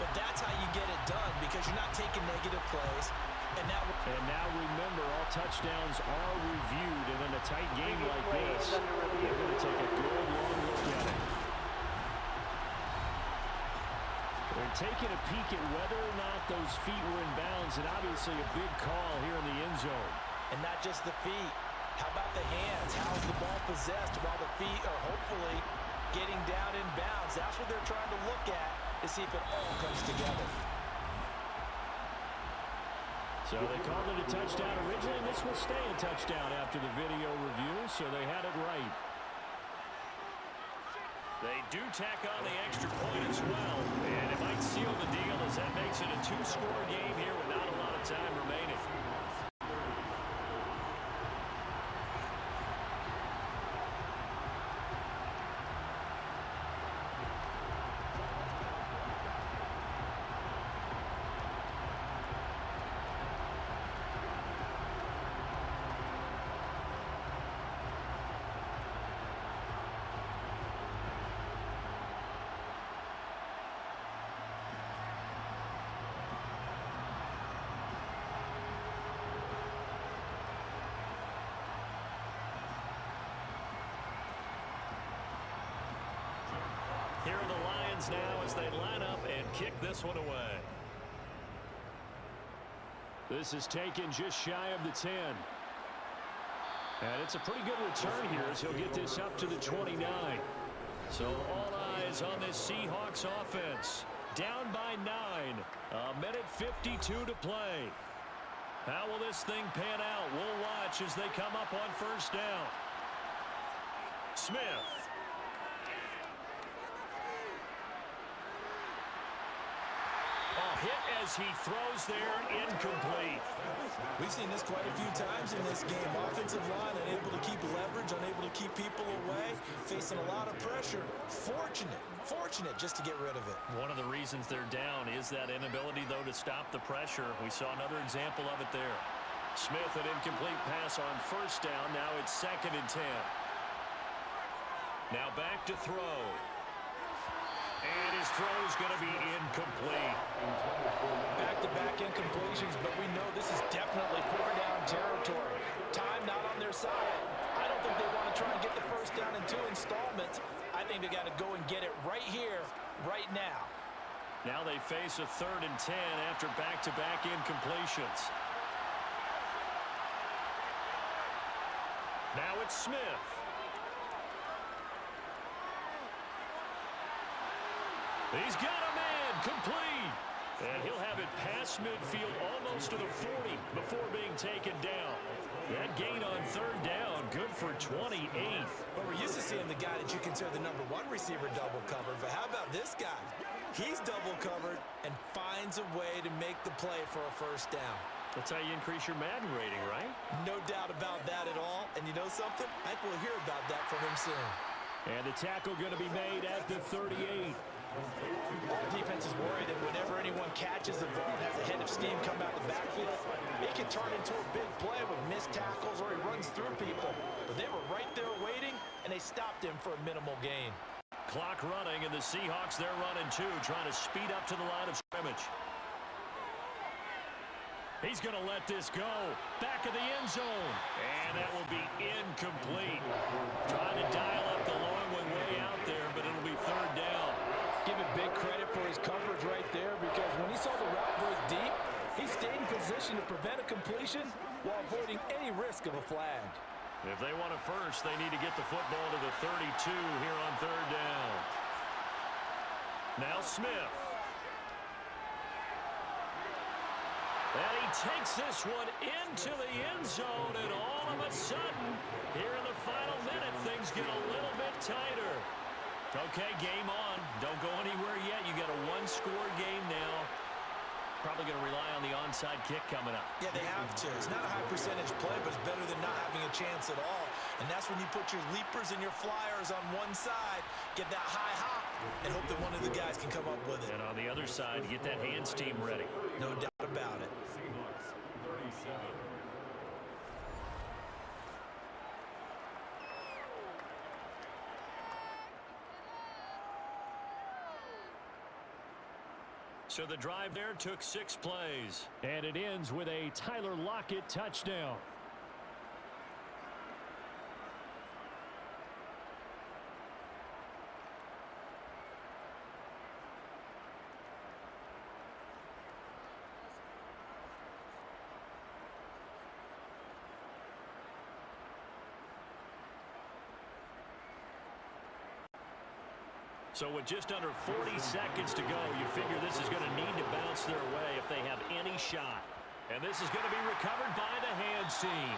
but that's how you get it done because you're not taking negative plays. And now remember, all touchdowns are reviewed, and in a tight game like this, they're going to take a good long look at it. They're taking a peek at whether or not those feet were in bounds, and obviously a big call here in the end zone. And not just the feet. How about the hands? How's the ball possessed while the feet are hopefully getting down in bounds? That's what they're trying to look at to see if it all comes together. So they called it a touchdown originally, and this will stay a touchdown after the video review, so they had it right. They do tack on the extra point as well, and it might seal the deal as that makes it a 2-score game here with not a lot of time remaining. Here are the Lions now as they line up and kick this one away. This is taken just shy of the 10. And it's a pretty good return here as he'll get this up to the 29. So all eyes on this Seahawks offense. Down by 9. 1:52 to play. How will this thing pan out? We'll watch as they come up on 1st down. Smith. Hit as he throws there, incomplete. We've seen this quite a few times in this game. Offensive line unable to keep leverage, unable to keep people away, facing a lot of pressure. Fortunate just to get rid of it. One of the reasons they're down is that inability, though, to stop the pressure. We saw another example of it there. Smith, an incomplete pass on first down. Now it's 2nd and 10. Now back to throw. And his throw's going to be incomplete. Back-to-back incompletions, but we know this is definitely 4-down territory. Time not on their side. I don't think they want to try and get the first down in 2 installments. I think they got to go and get it right here, right now. Now they face a 3rd and 10 after back-to-back incompletions. Now it's Smith. He's got a man, complete. And he'll have it past midfield almost to the 40 before being taken down. That gain on 3rd down, good for 28. Well, we're used to seeing the guy that you consider the #1 receiver double covered, but how about this guy? He's double covered and finds a way to make the play for a first down. That's how you increase your Madden rating, right? No doubt about that at all. And you know something? I think we'll hear about that from him soon. And the tackle going to be made at the 38. All defense is worried that whenever anyone catches the ball and has a head of steam come out the backfield, it can turn into a big play with missed tackles or he runs through people. But they were right there waiting, and they stopped him for a minimal gain. Clock running, and the Seahawks, they're running too, trying to speed up to the line of scrimmage. He's going to let this go. Back of the end zone. And that will be incomplete. Trying to dial up the long one way out there, but it'll be 3rd down. Give him big credit for his coverage right there, because when he saw the route break deep, he stayed in position to prevent a completion while avoiding any risk of a flag. If they want a first, they need to get the football to the 32 here on 3rd down. Now Smith. And he takes this one into the end zone, and all of a sudden, here in the final minute, things get a little bit tighter. Okay, game on. Don't go anywhere yet. You got a 1-score game now. Probably going to rely on the onside kick coming up. Yeah, they have to. It's not a high percentage play, but it's better than not having a chance at all. And that's when you put your leapers and your flyers on one side, get that high hop, and hope that one of the guys can come up with it. And on the other side, get that hands team ready. No doubt about it. Seahawks, 37. So the drive there took 6 plays. And it ends with a Tyler Lockett touchdown. So with just under 40 seconds to go, you figure this is going to need to bounce their way if they have any shot. And this is going to be recovered by the hands team.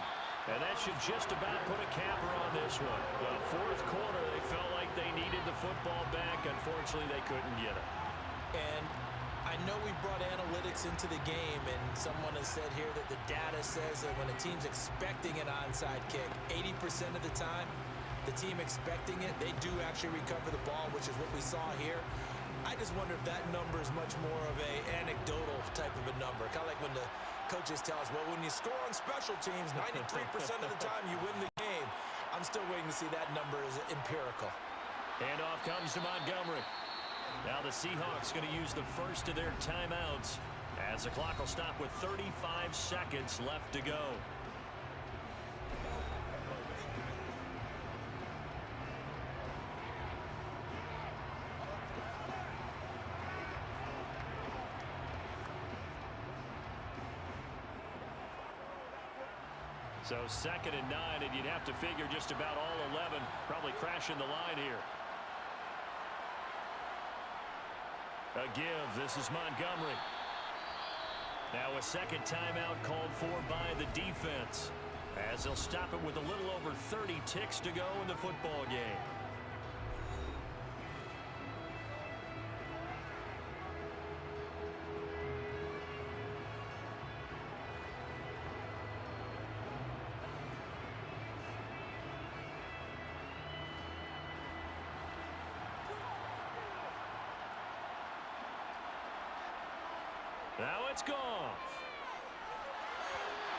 And that should just about put a capper on this one. The 4th quarter, they felt like they needed the football back. Unfortunately, they couldn't get it. And I know we brought analytics into the game, and someone has said here that the data says that when a team's expecting an onside kick, 80% of the time, the team expecting it, they do actually recover the ball, which is what we saw here. I just wonder if that number is much more of a anecdotal type of a number. Kind of like when the coaches tell us, well, when you score on special teams, 93% of the time you win the game. I'm still waiting to see that number is empirical. Handoff comes to Montgomery. Now the Seahawks going to use the first of their timeouts as the clock will stop with 35 seconds left to go. So 2nd and 9, and you'd have to figure just about all 11 probably crashing the line here. A give. This is Montgomery. Now a second timeout called for by the defense, as they'll stop it with a little over 30 ticks to go in the football game. Now it's gone.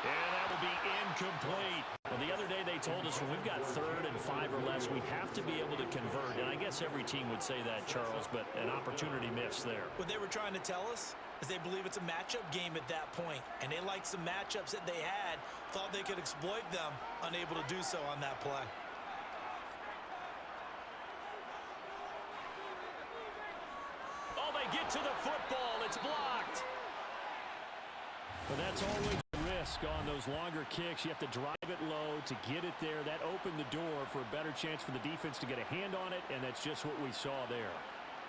And that will be incomplete. Well, the other day they told us when we've got 3rd and 5 or less, we have to be able to convert. And I guess every team would say that, Charles, but an opportunity missed there. What they were trying to tell us is they believe it's a matchup game at that point, and they liked some matchups that they had, thought they could exploit them, unable to do so on that play. Oh, they get to the football. It's blocked. But that's always a risk on those longer kicks. You have to drive it low to get it there. That opened the door for a better chance for the defense to get a hand on it, and that's just what we saw there.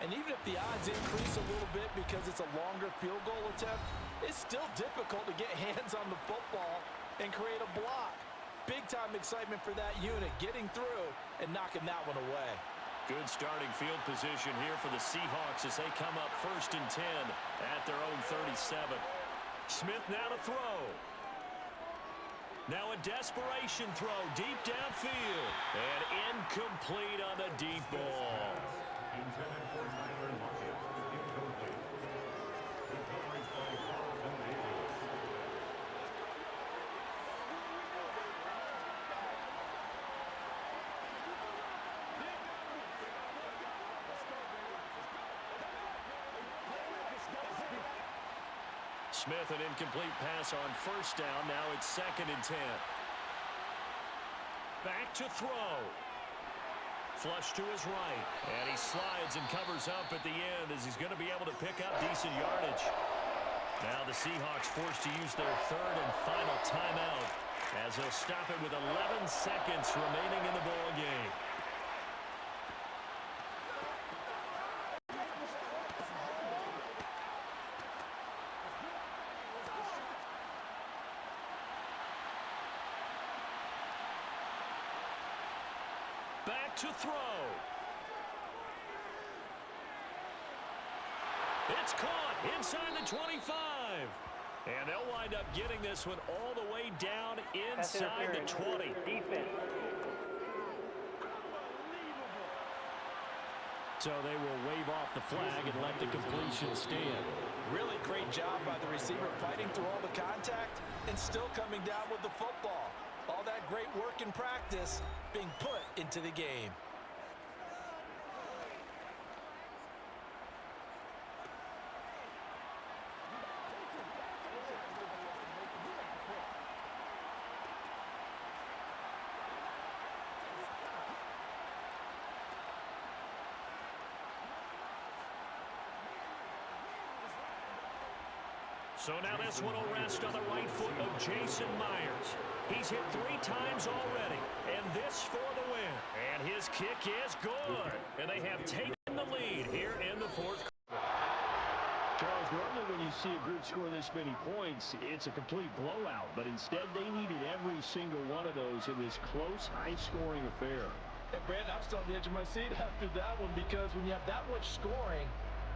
And even if the odds increase a little bit because it's a longer field goal attempt, it's still difficult to get hands on the football and create a block. Big-time excitement for that unit, getting through and knocking that one away. Good starting field position here for the Seahawks as they come up 1st and 10 at their own 37. Smith now to throw. Now a desperation throw deep downfield. And incomplete on the deep ball. Intended for Tyler Lockett. Incomplete. Good coverage by Carlton Davis. Smith, an incomplete pass on 1st down. Now it's 2nd and 10. Back to throw. Flush to his right. And he slides and covers up at the end as he's going to be able to pick up decent yardage. Now the Seahawks forced to use their 3rd and final timeout as they'll stop it with 11 seconds remaining in the ball game. Back to throw. It's caught inside the 25. And they'll wind up getting this one all the way down inside the 20. So they will wave off the flag and let the completion stand. Really great job by the receiver fighting through all the contact and still coming down with the football. All that great work in practice being put into the game. So now this one will rest on the right foot of Jason Myers. He's hit 3 times already, and this for the win. And his kick is good. And they have taken the lead here in the 4th quarter. Charles, normally when you see a group score this many points, it's a complete blowout. But instead, they needed every single one of those in this close, high-scoring affair. Hey, Brandon, I'm still on the edge of my seat after that one because when you have that much scoring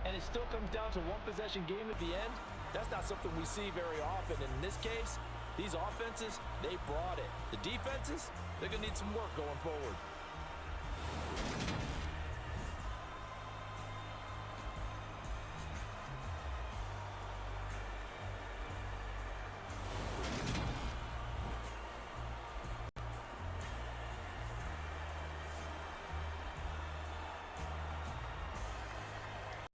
and it still comes down to one possession game at the end, that's not something we see very often. And in this case, these offenses, they brought it. The defenses, they're going to need some work going forward.